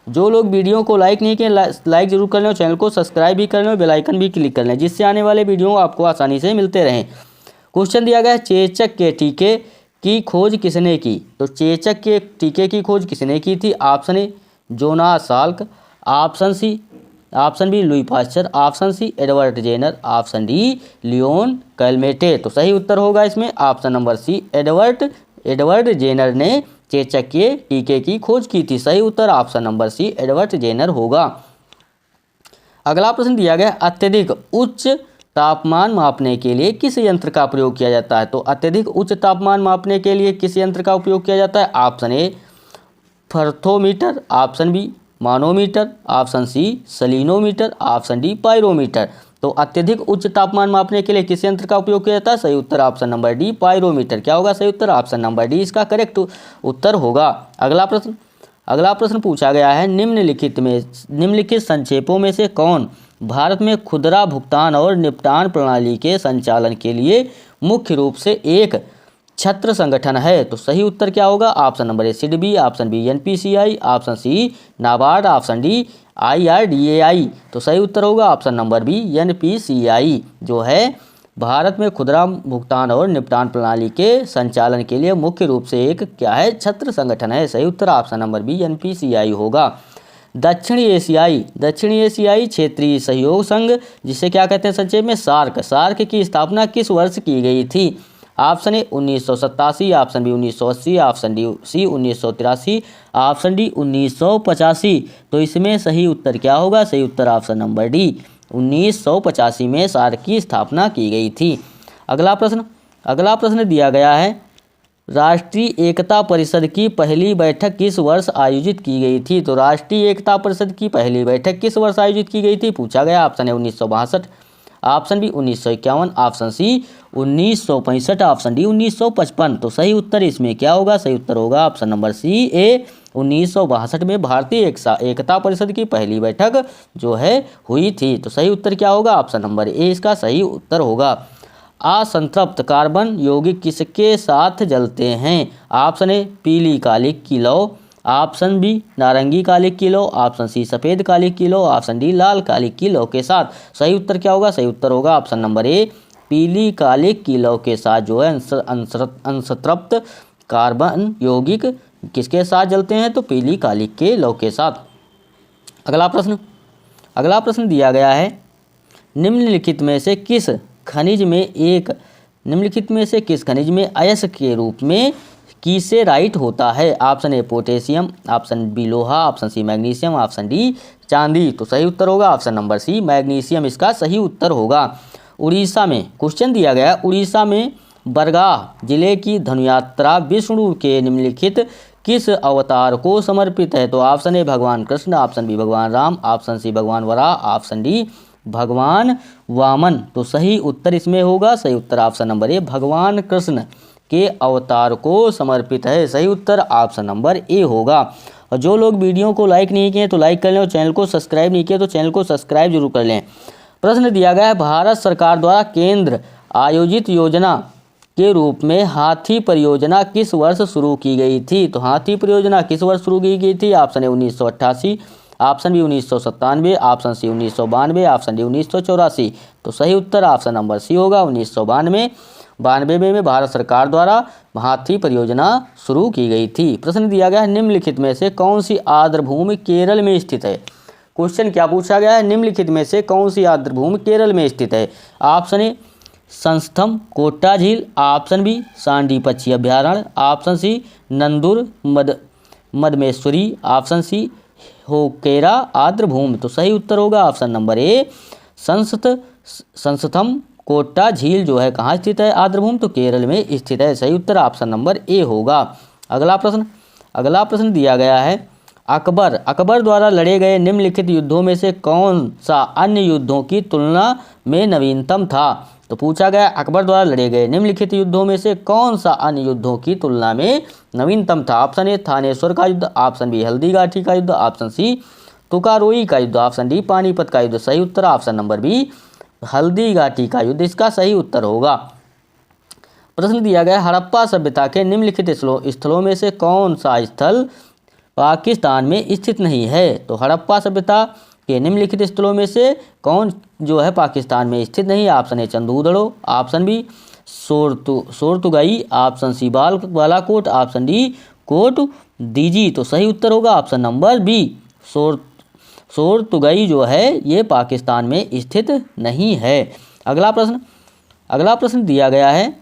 जो लोग वीडियो को लाइक नहीं किए, लाइक जरूर कर लें और चैनल को सब्सक्राइब भी कर लें और बेल आइकन भी क्लिक कर लें, जिससे आने वाले वीडियो आपको आसानी से मिलते रहें। क्वेश्चन दिया गया है, चेचक के टीके की खोज किसने की? तो चेचक के टीके की खोज किसने की थी? Option A Jonas Salk. Option B Louis Pasteur. Option C Edward Jenner. Option D Leon Calmette. तो सही उत्तर होगा इसमें option number C Edward Jenner ने चेचक के टीके की खोज की थी। सही उत्तर option number C Edward Jenner होगा। अगला प्रश्न दिया गया, अत्यधिक उच्च तापमान मापने के लिए किस यंत्र का प्रयोग किया जाता है? तो अत्यधिक उच्च तापमान मापने के लिए किस यंत्र का उपयोग किया जाता है? Option A thermometer. Option B manometer. Option C salinometer. Option D pyrometer. तो अत्यधिक उच्च तापमान मापने के लिए किस यंत्र का उपयोग किया जाता है? सही उत्तर ऑप्शन नंबर डी पायरोमीटर। क्या होगा सही उत्तर? ऑप्शन नंबर डी इसका करेक्ट उत्तर होगा। अगला प्रश्न पूछा गया है, निम्नलिखित संक्षेपों में से कौन भारत में खुदरा भुगतान और निपटान प्रणाली के संचालन के लिए मुख्य रूप से एक छत्र संगठन है? तो सही उत्तर क्या होगा? Option number A SIDBI. Option B NPCI. Option C NABARD. Option D IRDAI। तो सही उत्तर होगा ऑप्शन नंबर बी एनपीसीआई, जो है भारत में खुदरा भुगतान और निपटान प्रणाली के संचालन के लिए मुख्य रूप से एक क्या है? छत्र संगठन है। सही उत्तर ऑप्शन नंबर बी एनपीसीआई होगा। दक्षिणी एशियाई क्षेत्रीय सहयोग संघ, जिसे क्या कहते हैं संक्षेप में? सार्क की स्थापना किस वर्ष की गई थी? Option A 1987। Option B 1980। Option D C 1983। Option D 1985। तो इसमें सही उत्तर क्या होगा? सही उत्तर ऑप्शन नंबर डी 1985 में सार्क की स्थापना की गई थी। अगला प्रश्न दिया गया है, राष्ट्रीय एकता परिषद की पहली बैठक किस वर्ष आयोजित की गई थी? तो राष्ट्रीय एकता परिषद की पहली बैठक किस वर्ष आयोजित की गई थी? पूछा गया। Option A 1962। Option B 1951। Option C 1965। Option D 1955। तो सही उत्तर इसमें क्या होगा? सही उत्तर होगा ऑप्शन नंबर सी ए 1962 में भारतीय एकता परिषद की पहली बैठक जो है हुई थी। तो सही उत्तर क्या होगा? ऑप्शन नंबर ए इसका सही उत्तर होगा। असंतृप्त कार्बन यौगिक किसके साथ जलते हैं? ऑप्शन ए पीली कालिक की लौ। ऑप्शन बी नारंगी कालिक की लौ। ऑप्शन सी सफ़ेद कालिक की लौ। ऑप्शन डी लाल कालिक की लौ के साथ। सही उत्तर क्या होगा? सही उत्तर होगा ऑप्शन नंबर ए पीली कालिक की लौ के साथ जो है असंतृप्त कार्बन यौगिक किसके साथ जलते हैं? तो पीली कालिक के लौ के साथ। अगला प्रश्न दिया गया है, निम्नलिखित में से किस खनिज में अयस्क के रूप में कीसेराइट होता है? Option A potassium. Option B लोहा। Option C magnesium. Option D चांदी। तो सही उत्तर होगा ऑप्शन नंबर सी मैग्नीशियम इसका सही उत्तर होगा। उड़ीसा में क्वेश्चन दिया गया, उड़ीसा में बरगाह जिले की धनुयात्रा विष्णु के निम्नलिखित किस अवतार को समर्पित है? तो ऑप्शन ए भगवान कृष्ण। ऑप्शन बी भगवान राम। ऑप्शन सी भगवान वराह। ऑप्शन डी भगवान वामन। तो सही उत्तर इसमें होगा सही उत्तर ऑप्शन नंबर ए भगवान कृष्ण के अवतार को समर्पित है। सही उत्तर ऑप्शन नंबर ए होगा। और जो लोग वीडियो को लाइक नहीं किए तो लाइक कर लें और चैनल को सब्सक्राइब नहीं किया तो चैनल को सब्सक्राइब जरूर कर लें। प्रश्न दिया गया है, भारत सरकार द्वारा केंद्र आयोजित योजना के रूप में हाथी परियोजना किस वर्ष शुरू की गई थी? तो हाथी परियोजना किस वर्ष शुरू की गई थी? Option A 1988। Option B 1997। Option C 1992। Option D 1984। तो सही उत्तर ऑप्शन नंबर सी होगा 1992 में भारत सरकार द्वारा हाथी परियोजना शुरू की गई थी। प्रश्न दिया गया है, निम्नलिखित में से कौन सी आर्द्रभूमि केरल में स्थित है? क्वेश्चन क्या पूछा गया है, निम्नलिखित में से कौन सी आर्द्रभूमि केरल में स्थित है? ऑप्शन ए संस्थम कोट्टा झील। ऑप्शन बी सांडी पक्षी अभ्यारण्य। Option C Nandur Madhameshwar. Option C Hokera आर्द्रभूमि। तो सही उत्तर होगा ऑप्शन नंबर ए संस्थम कोट्टा झील जो है कहाँ स्थित है आर्द्रभूमि, तो केरल में स्थित है। सही उत्तर ऑप्शन नंबर ए होगा। अगला प्रश्न दिया गया है अकबर द्वारा लड़े गए निम्नलिखित युद्धों में से कौन सा अन्य युद्धों की तुलना में नवीनतम था। तो पूछा गया अकबर द्वारा लड़े गए निम्नलिखित युद्धों में से कौन सा अन्य युद्धों की तुलना में नवीनतम था। ऑप्शन ए थानेश्वर का युद्ध, ऑप्शन बी हल्दीघाटी का युद्ध, ऑप्शन सी तुकारोई का युद्ध, ऑप्शन डी पानीपत का युद्ध। सही उत्तर ऑप्शन नंबर बी हल्दीघाटी का युद्ध इसका सही उत्तर होगा। प्रश्न दिया गया हड़प्पा सभ्यता के निम्नलिखित स्थलों में से कौन सा स्थल पाकिस्तान में स्थित नहीं है। तो हड़प्पा सभ्यता के निम्नलिखित स्थलों में से कौन जो है पाकिस्तान में स्थित नहीं है। Option A Chanhudaro, option B Shortugai, option C Balakot, option D Kot Diji. तो सही उत्तर होगा ऑप्शन नंबर बी सोरतुगाई जो है ये पाकिस्तान में स्थित नहीं है। अगला प्रश्न दिया गया है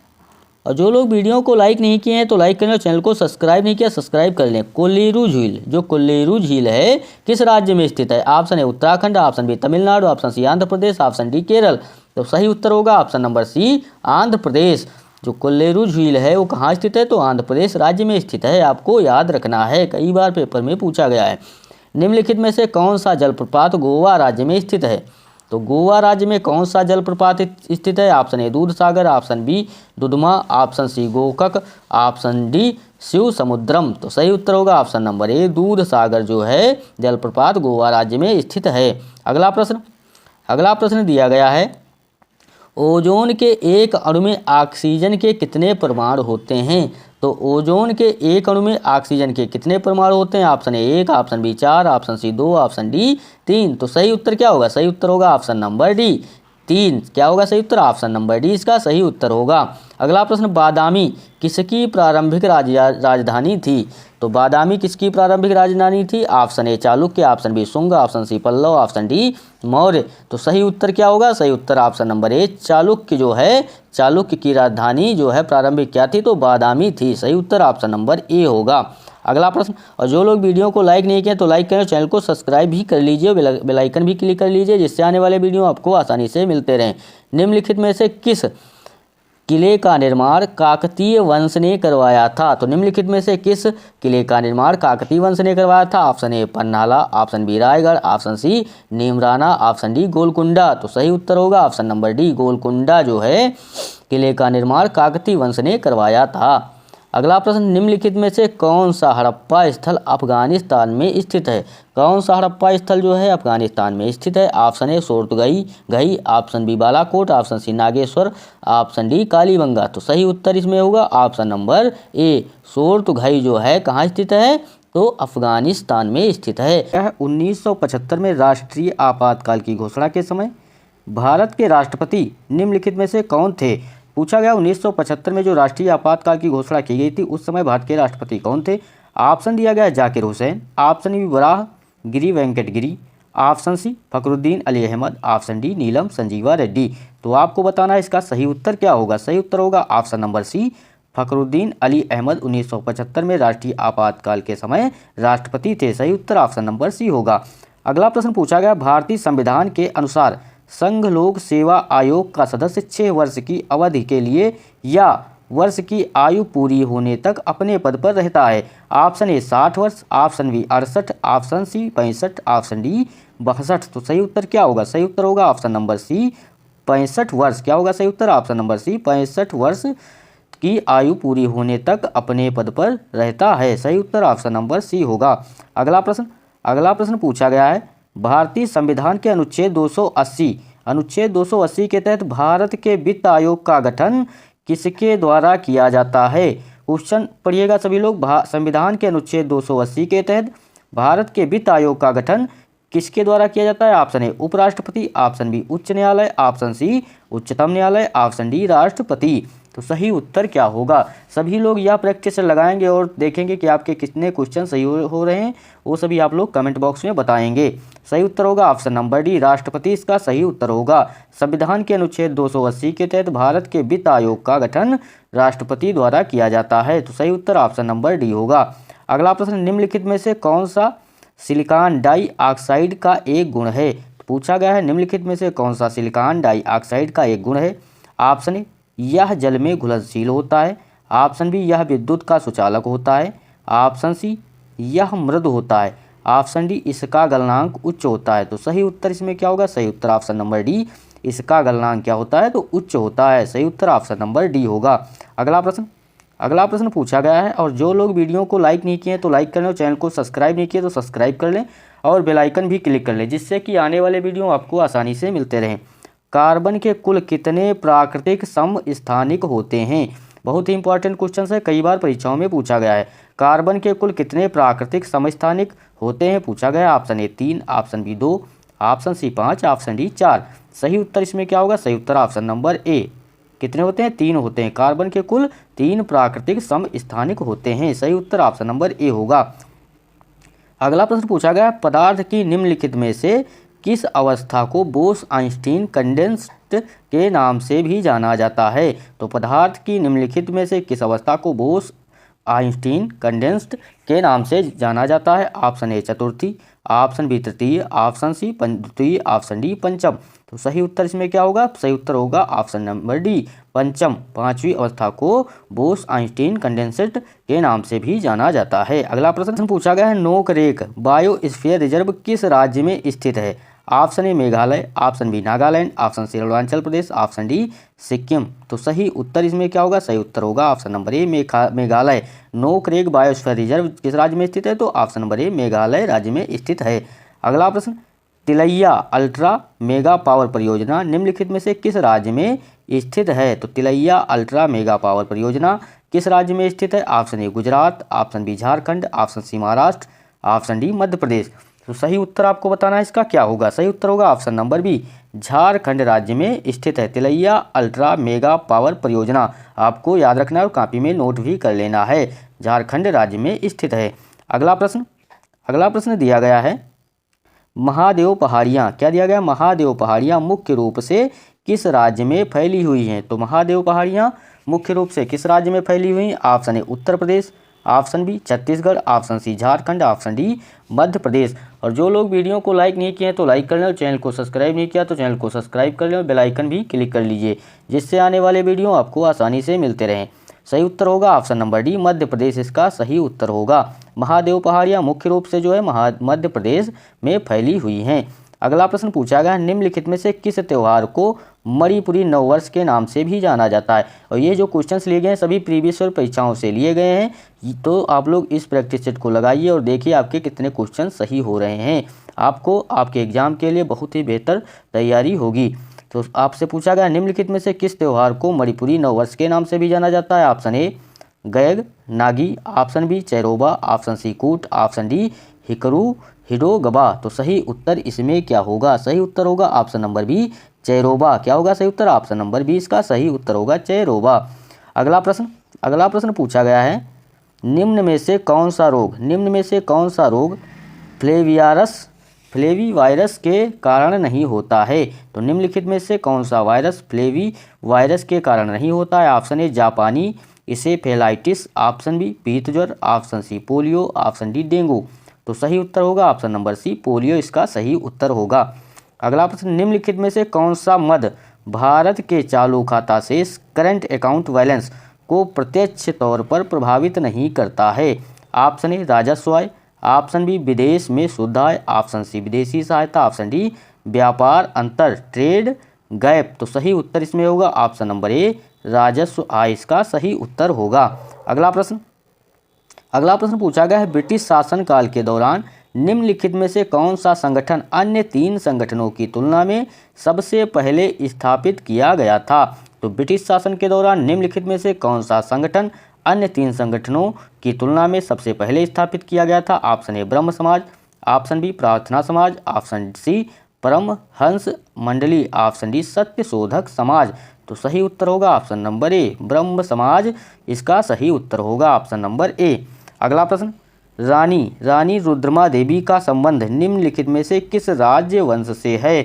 और जो लोग वीडियो को लाइक नहीं किए हैं तो लाइक करें और चैनल को सब्सक्राइब नहीं किया सब्सक्राइब कर लें। कोल्लेरू झील है किस राज्य में स्थित है। Option A Uttarakhand, option B Tamil Nadu, option C Andhra Pradesh, option D Kerala. तो सही उत्तर होगा option number C Andhra Pradesh. जो कोल्लेरू झील है वो कहाँ स्थित है तो आंध्र प्रदेश राज्य में स्थित है। आपको याद रखना है, कई बार पेपर में पूछा गया है। निम्नलिखित में से कौन सा जलप्रपात गोवा राज्य में स्थित है। तो गोवा राज्य में कौन सा जलप्रपात स्थित है। Option A Dudhsagar, option B Dudhma, option C Gokak, option D Shiva Samudram. तो सही उत्तर होगा ऑप्शन नंबर ए दूध सागर जो है जलप्रपात गोवा राज्य में स्थित है। अगला प्रश्न दिया गया है ओजोन के एक अणु में ऑक्सीजन के कितने परमाणु होते हैं। तो ओजोन के एक अणु में ऑक्सीजन के कितने परमाणु होते हैं। Option A 1, option B 4, option C 2, option D 3। तो सही उत्तर क्या होगा। सही उत्तर होगा ऑप्शन नंबर डी 3। क्या होगा सही उत्तर ऑप्शन नंबर डी इसका सही उत्तर होगा। अगला प्रश्न बादामी किसकी प्रारंभिक राजधानी थी। तो बादामी किसकी प्रारंभिक राजधानी थी। Option A Chalukya, option B Shunga, option C Pallava, option D Maurya. तो सही उत्तर क्या होगा। सही उत्तर ऑप्शन नंबर ए चालुक्य जो है चालुक्य की राजधानी जो है प्रारंभिक क्या थी तो बादामी थी। सही उत्तर ऑप्शन नंबर ए होगा। अगला प्रश्न और जो लोग वीडियो को लाइक नहीं किए तो लाइक करें, चैनल को सब्सक्राइब भी कर लीजिए, बेल आइकन भी क्लिक कर लीजिए जिससे आने वाले वीडियो आपको आसानी से मिलते रहें। निम्नलिखित में से किस किले का निर्माण काकतीय वंश ने करवाया था। तो निम्नलिखित में से किस किले का निर्माण काकतीय वंश ने करवाया था। Option A Panhala, option B Raigad, option C Neemrana, option D Golconda. तो सही उत्तर होगा ऑप्शन नंबर डी गोलकुंडा जो है किले का निर्माण काकतीय वंश ने करवाया था। अगला प्रश्न निम्नलिखित में से कौन सा हड़प्पा स्थल अफगानिस्तान में स्थित है। कौन सा हड़प्पा स्थल जो है अफगानिस्तान में स्थित है। Option A Shortugai, option B Balakot, option C Nageshwar, option D Kalibangan. तो सही उत्तर इसमें होगा ऑप्शन नंबर ए सोरतुगाई जो है कहाँ स्थित है तो अफगानिस्तान में स्थित है। 1975 में राष्ट्रीय आपातकाल की घोषणा के समय भारत के राष्ट्रपति निम्नलिखित में से कौन थे। पूछा गया 1975 में जो राष्ट्रीय आपातकाल की घोषणा की गई थी उस समय भारत के राष्ट्रपति कौन थे। ऑप्शन दिया गया Zakir Hussain, option B Varahagiri Venkata Giri, option C Fakhruddin Ali Ahmed, option D Neelam Sanjiva Reddy. तो आपको बताना है इसका सही उत्तर क्या होगा। सही उत्तर होगा option number C Fakhruddin Ali Ahmed 1975 में राष्ट्रीय आपातकाल के समय राष्ट्रपति थे। सही उत्तर ऑप्शन नंबर सी होगा। अगला प्रश्न पूछा गया भारतीय संविधान के अनुसार संघ लोक सेवा आयोग का सदस्य 6 वर्ष की अवधि के लिए या वर्ष की आयु पूरी होने तक अपने पद पर रहता है। ऑप्शन ए 60 वर्ष, option B 68, option C 65, option D 62। तो सही उत्तर क्या होगा। सही उत्तर होगा ऑप्शन नंबर सी 65 वर्ष। क्या होगा सही उत्तर ऑप्शन नंबर सी 65 वर्ष की आयु पूरी होने तक अपने पद पर रहता है। सही उत्तर ऑप्शन नंबर सी होगा। अगला प्रश्न पूछा गया है भारतीय संविधान के अनुच्छेद 280 के तहत भारत के वित्त आयोग का गठन किसके द्वारा किया जाता है। क्वेश्चन पढ़िएगा सभी लोग। संविधान के अनुच्छेद 280 के तहत भारत के वित्त आयोग का गठन किसके द्वारा किया जाता है। ऑप्शन ए उपराष्ट्रपति, ऑप्शन बी उच्च न्यायालय, ऑप्शन सी उच्चतम न्यायालय, ऑप्शन डी राष्ट्रपति। तो सही उत्तर क्या होगा। सभी लोग यह प्रैक्टिस लगाएंगे और देखेंगे कि आपके कितने क्वेश्चन सही हो रहे हैं वो सभी आप लोग कमेंट बॉक्स में बताएंगे। सही उत्तर होगा ऑप्शन नंबर डी राष्ट्रपति इसका सही उत्तर होगा। संविधान के अनुच्छेद 280 के तहत भारत के वित्त आयोग का गठन राष्ट्रपति द्वारा किया जाता है। तो सही उत्तर ऑप्शन नंबर डी होगा। अगला प्रश्न निम्नलिखित में से कौन सा सिलिकॉन डाइऑक्साइड का एक गुण है। पूछा गया है निम्नलिखित में से कौन सा सिलिकॉन डाइऑक्साइड का एक गुण है। ऑप्शन ए यह जल में घुलनशील होता है, ऑप्शन बी यह विद्युत का सुचालक होता है, ऑप्शन सी यह मृदु होता है, ऑप्शन डी इसका गलनांक उच्च होता है। तो सही उत्तर इसमें क्या होगा? सही उत्तर ऑप्शन नंबर डी, इसका गलनांक क्या होता है? तो उच्च होता है। सही उत्तर ऑप्शन नंबर डी होगा। अगला प्रश्न पूछा गया है, और जो लोग वीडियो को लाइक नहीं किए हैं तो लाइक कर लें, और चैनल को सब्सक्राइब नहीं किए तो सब्सक्राइब कर लें, और बेल आइकन भी क्लिक कर लें, जिससे कि आने वाले वीडियो आपको आसानी से मिलते रहें। कार्बन के कुल कितने प्राकृतिक समस्थानिक होते हैं? बहुत ही इंपॉर्टेंट क्वेश्चन है, कई बार परीक्षाओं में पूछा गया है। कार्बन के कुल कितने प्राकृतिक समस्थानिक होते हैं पूछा गया है। Option A 3, option B 2, option C 5, option D 4। सही उत्तर इसमें क्या होगा? सही उत्तर ऑप्शन नंबर ए, कितने होते हैं? 3 होते हैं। कार्बन के कुल 3 प्राकृतिक समस्थानिक होते हैं। सही उत्तर ऑप्शन नंबर ए होगा। अगला प्रश्न पूछा गया, पदार्थ की निम्नलिखित में से किस अवस्था को बोस-आइंस्टीन कंडेंस्ड के नाम से भी जाना जाता है? तो पदार्थ की निम्नलिखित में से किस अवस्था को बोस-आइंस्टीन कंडेंस्ड के नाम से जाना जाता है? ऑप्शन ए चतुर्थी, ऑप्शन बी तृतीय, ऑप्शन सी द्वितीय, ऑप्शन डी पंचम। तो सही उत्तर इसमें क्या होगा? सही उत्तर होगा ऑप्शन नंबर डी, पंचम। 5वीं अवस्था को बोस-आइंस्टीन कंडेंस्ड के नाम से भी जाना जाता है। अगला प्रश्न पूछा गया है, नोकरेक बायोस्फीयर रिजर्व किस राज्य में स्थित है? Option A Meghalaya, option B Nagaland, option C Arunachal Pradesh, option D Sikkim. तो सही उत्तर इसमें क्या होगा? सही उत्तर होगा option number A Meghalaya. Nokrek biosphere reserve किस राज्य में स्थित है? तो ऑप्शन नंबर ए मेघालय राज्य में स्थित है। अगला प्रश्न, तिलैया अल्ट्रा मेगा पावर परियोजना निम्नलिखित में से किस राज्य में स्थित है? तो तिलैया अल्ट्रा मेगा पावर परियोजना किस राज्य में स्थित है? Option A Gujarat, option B Jharkhand, option C Maharashtra, option D Madhya Pradesh. तो सही उत्तर आपको बताना है इसका क्या होगा? सही उत्तर होगा ऑप्शन नंबर बी, झारखंड राज्य में स्थित है तिलैया अल्ट्रा मेगा पावर परियोजना। आपको याद रखना है और कॉपी में नोट भी कर लेना है, झारखंड राज्य में स्थित है। अगला प्रश्न दिया गया है, महादेव पहाड़ियाँ, क्या दिया गया? महादेव पहाड़ियाँ मुख्य रूप से किस राज्य में फैली हुई हैं? तो महादेव पहाड़ियाँ मुख्य रूप से किस राज्य में फैली हुई हैं? Option A Uttar Pradesh, option B Chhattisgarh, option C Jharkhand, option D Madhya Pradesh. और जो लोग वीडियो को लाइक नहीं किए हैं तो लाइक कर लें, और चैनल को सब्सक्राइब नहीं किया तो चैनल को सब्सक्राइब कर लें, और बेल आइकन भी क्लिक कर लीजिए, जिससे आने वाले वीडियो आपको आसानी से मिलते रहें। सही उत्तर होगा ऑप्शन नंबर डी, मध्य प्रदेश इसका सही उत्तर होगा। महादेव पहाड़ियाँ मुख्य रूप से जो है मध्य प्रदेश में फैली हुई हैं। अगला प्रश्न पूछा गया, निम्नलिखित में से किस त्यौहार को मणिपुरी नववर्ष के नाम से भी जाना जाता है? और ये जो क्वेश्चंस लिए गए हैं सभी प्रीवियस ईयर परीक्षाओं से लिए गए हैं, तो आप लोग इस प्रैक्टिस सेट को लगाइए और देखिए आपके कितने क्वेश्चन सही हो रहे हैं। आपको आपके एग्जाम के लिए बहुत ही बेहतर तैयारी होगी। तो आपसे पूछा गया, निम्नलिखित में से किस त्यौहार को मणिपुरी नववर्ष के नाम से भी जाना जाता है? ऑप्शन ए गैग नागी, option B Cheiraoba, option C Kut, option D हिकरू हिडोगबा। तो सही उत्तर इसमें क्या होगा? सही उत्तर होगा ऑप्शन नंबर बी चैरोबा। क्या होगा सही उत्तर? ऑप्शन नंबर बी इसका सही उत्तर होगा चैरोबा। अगला प्रश्न पूछा गया है, निम्न में से कौन सा रोग फ्लेवीवायरस के कारण नहीं होता है? तो निम्नलिखित में से कौन सा वायरस फ्लेवीवायरस के कारण नहीं होता है? ऑप्शन ए जापानी इंसेफेलाइटिस, ऑप्शन बी पीत ज्वर, option C polio, option D dengue. तो सही उत्तर होगा ऑप्शन नंबर सी पोलियो इसका सही उत्तर होगा। अगला प्रश्न, निम्नलिखित में से कौन सा मद भारत के चालू खाता से करंट अकाउंट बैलेंस को प्रत्यक्ष तौर पर प्रभावित नहीं करता है? ऑप्शन ए राजस्व आय, ऑप्शन बी विदेश में शुद्ध आय, ऑप्शन सी विदेशी सहायता, ऑप्शन डी व्यापार अंतर ट्रेड गैप। तो सही उत्तर इसमें होगा ऑप्शन नंबर ए राजस्व आय इसका सही उत्तर होगा। अगला प्रश्न पूछा गया है, ब्रिटिश शासनकाल के दौरान निम्नलिखित में से कौन सा संगठन अन्य 3 संगठनों की तुलना में सबसे पहले स्थापित किया गया था? तो ब्रिटिश शासन के दौरान निम्नलिखित में से कौन सा संगठन अन्य 3 संगठनों की तुलना में सबसे पहले स्थापित किया गया था? ऑप्शन ए ब्रह्म समाज, ऑप्शन बी प्रार्थना समाज, ऑप्शन सी परमहंस मंडली, ऑप्शन डी सत्य शोधक समाज। तो सही उत्तर होगा ऑप्शन नंबर ए ब्रह्म समाज इसका सही उत्तर होगा ऑप्शन नंबर ए। अगला प्रश्न, रानी रुद्रमा देवी का संबंध निम्नलिखित में से किस राजवंश से है?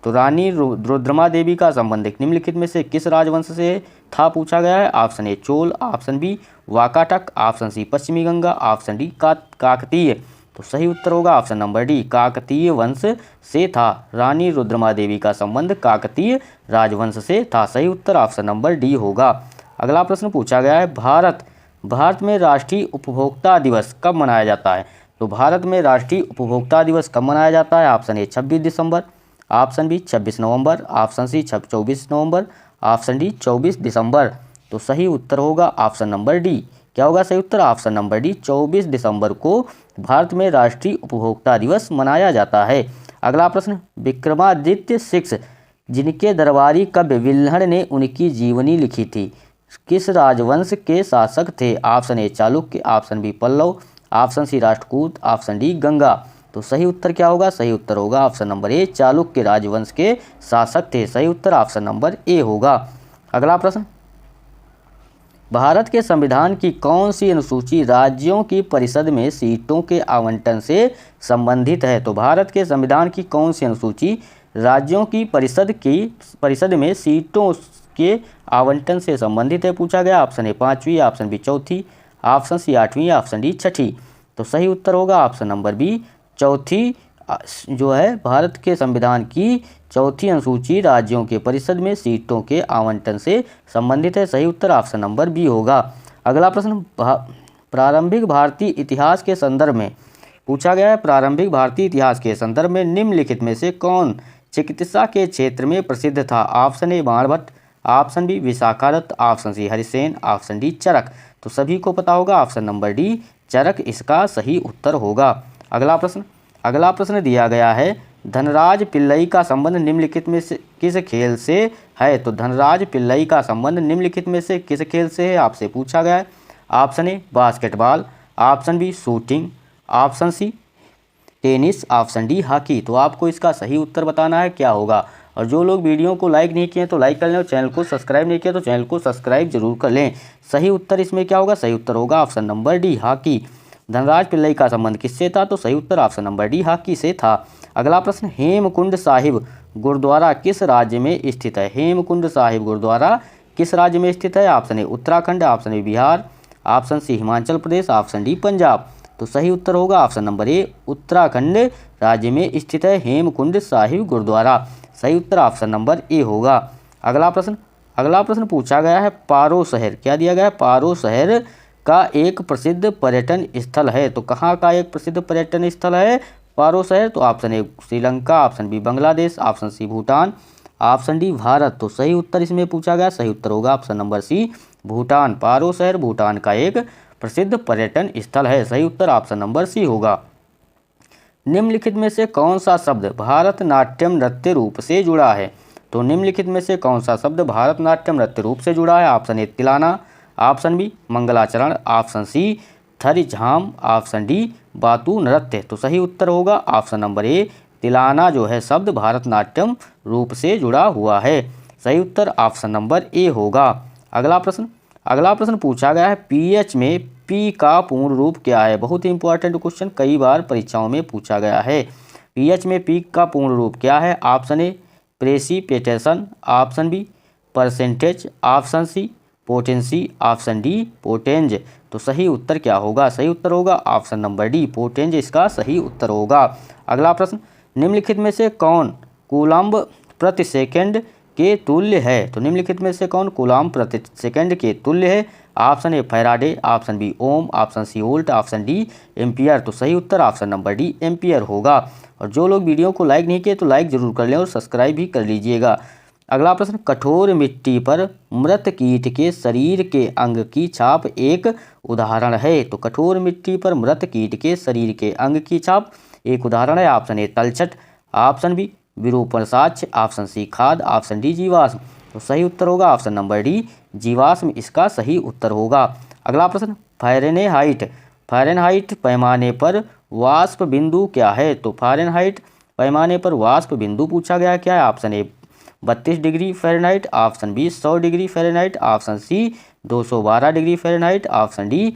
तो रानी रुद्रमा देवी का संबंध निम्नलिखित में से किस राजवंश से था पूछा गया है? Option A Chola, option B Vakataka, option C पश्चिमी गंगा, ऑप्शन डी काकतीय। तो सही उत्तर होगा ऑप्शन नंबर डी, काकतीय वंश से था। रानी रुद्रमादेवी का संबंध काकतीय राजवंश से था। सही उत्तर ऑप्शन नंबर डी होगा। अगला प्रश्न पूछा गया है, भारत में राष्ट्रीय उपभोक्ता दिवस कब मनाया जाता है? तो भारत में राष्ट्रीय उपभोक्ता दिवस कब मनाया जाता है? ऑप्शन ए 26 दिसंबर, ऑप्शन बी 26 नवंबर, ऑप्शन सी 24 नवंबर, ऑप्शन डी 24 दिसंबर। तो सही उत्तर होगा ऑप्शन नंबर डी। क्या होगा सही उत्तर? ऑप्शन नंबर डी, 24 दिसंबर को भारत में राष्ट्रीय उपभोक्ता दिवस मनाया जाता है। अगला प्रश्न, विक्रमादित्य 6 जिनके दरबारी कवि विल्हण ने उनकी जीवनी लिखी थी, किस राजवंश के शासक थे? Option A Chalukya, option B Pallava, option C Rashtrakuta, option D Ganga. तो सही उत्तर क्या होगा? सही उत्तर होगा ऑप्शन नंबर ए, चालुक्य राजवंश के शासक थे। सही उत्तर ऑप्शन नंबर ए होगा। अगला प्रश्न, भारत के संविधान की कौन सी अनुसूची राज्यों की परिषद में सीटों के आवंटन से संबंधित है? तो भारत के संविधान की कौन सी अनुसूची राज्यों की परिषद में सीटों के आवंटन से संबंधित है पूछा गया। ऑप्शन ए 5वीं, ऑप्शन बी 4थी, ऑप्शन सी 8वीं, ऑप्शन डी 6ठी। तो सही उत्तर होगा ऑप्शन नंबर बी, 4थी जो है भारत के संविधान की 4थी अनुसूची राज्यों के परिषद में सीटों के आवंटन से संबंधित है। सही उत्तर ऑप्शन नंबर बी होगा। अगला प्रश्न, प्रारंभिक भारतीय इतिहास के संदर्भ में पूछा गया है। प्रारंभिक भारतीय इतिहास के संदर्भ में निम्नलिखित में से कौन चिकित्सा के क्षेत्र में प्रसिद्ध था? Option A Banabhatta, option B Vishakhadatta, option C Harisena, option D Charaka. तो सभी को पता होगा ऑप्शन नंबर डी, चरक इसका सही उत्तर होगा। अगला प्रश्न दिया गया है, धनराज पिल्लई का संबंध निम्नलिखित में से किस खेल से है? तो धनराज पिल्लई का संबंध निम्नलिखित में से किस खेल से है आपसे पूछा गया है। Option A basketball, option B shooting, option C tennis, option D hockey. तो आपको इसका सही उत्तर बताना है क्या होगा। और जो लोग वीडियो को लाइक नहीं किए तो लाइक कर लें, और चैनल को सब्सक्राइब नहीं किया तो चैनल को सब्सक्राइब जरूर कर लें। सही उत्तर इसमें क्या होगा? सही उत्तर होगा option number D hockey. Dhanraj Pillai का संबंध किससे था? तो सही उत्तर ऑप्शन नंबर डी हॉकी से था। अगला प्रश्न, हेमकुंड साहिब गुरुद्वारा किस राज्य में स्थित है? हेमकुंड साहिब गुरुद्वारा किस राज्य में स्थित है? Option A Uttarakhand, option A Bihar, option C Himachal Pradesh, option D Punjab. तो सही उत्तर होगा ऑप्शन नंबर ए, उत्तराखंड राज्य में स्थित है हेमकुंड साहिब गुरुद्वारा। सही उत्तर ऑप्शन नंबर ए होगा। अगला प्रश्न पूछा गया है, पारो शहर क्या दिया गया है? पारो शहर का एक प्रसिद्ध पर्यटन स्थल है। तो कहाँ का एक प्रसिद्ध पर्यटन स्थल है पारो शहर? तो option A Sri Lanka, option B Bangladesh, option C Bhutan, option D Bharat. तो सही उत्तर इसमें पूछा गया, सही उत्तर होगा option number C Bhutan. Paro शहर भूटान का एक प्रसिद्ध पर्यटन स्थल है। सही उत्तर ऑप्शन नंबर सी होगा। निम्नलिखित में से कौन सा शब्द भारतनाट्यम नृत्य रूप से जुड़ा है? तो निम्नलिखित में से कौन सा शब्द भारतनाट्यम नृत्य रूप से जुड़ा है? ऑप्शन ए तिलाना, ऑप्शन बी मंगलाचरण, option C थरिझाम, option D Baat नृत्य। तो सही उत्तर होगा ऑप्शन नंबर ए, तिलाना जो है शब्द भारतनाट्यम रूप से जुड़ा हुआ है। सही उत्तर ऑप्शन नंबर ए होगा। अगला प्रश्न पूछा गया है, पीएच में पी का पूर्ण रूप क्या है? बहुत ही इंपॉर्टेंट क्वेश्चन, कई बार परीक्षाओं में पूछा गया है। पीएच में पी का पूर्ण रूप क्या है? Option A precipitation, option B percentage, option C potency, option D पोटेंज। तो सही उत्तर क्या होगा? सही उत्तर होगा ऑप्शन नंबर डी पोटेंज इसका सही उत्तर होगा। अगला प्रश्न, निम्नलिखित में से कौन कूलम्ब प्रति सेकंड के तुल्य है? तो निम्नलिखित में से कौन कूलम्ब प्रति सेकंड के तुल्य है? Option A Faraday, option B ohm, option C volt, option D ampere. तो सही उत्तर ऑप्शन नंबर डी एम्पियर होगा। और जो लोग वीडियो को लाइक नहीं किए तो लाइक जरूर कर लें और सब्सक्राइब भी कर लीजिएगा। अगला प्रश्न, कठोर मिट्टी पर मृत कीट के शरीर के अंग की छाप एक उदाहरण है। तो कठोर मिट्टी पर मृत कीट के शरीर के अंग की छाप एक उदाहरण है। ऑप्शन ए तलछट, ऑप्शन बी विरूपण साक्ष्य, ऑप्शन सी खाद, ऑप्शन डी जीवाश्म। तो सही उत्तर होगा ऑप्शन नंबर डी जीवाश्म इसका सही उत्तर होगा। अगला प्रश्न, फ़ारेनहाइट पैमाने पर वाष्प बिंदु क्या है? तो फ़ारेनहाइट पैमाने पर वाष्प बिंदु पूछा गया क्या है? Option A 32 degree Fahrenheit, option B 100 degree Fahrenheit, option C 212 degree Fahrenheit, option D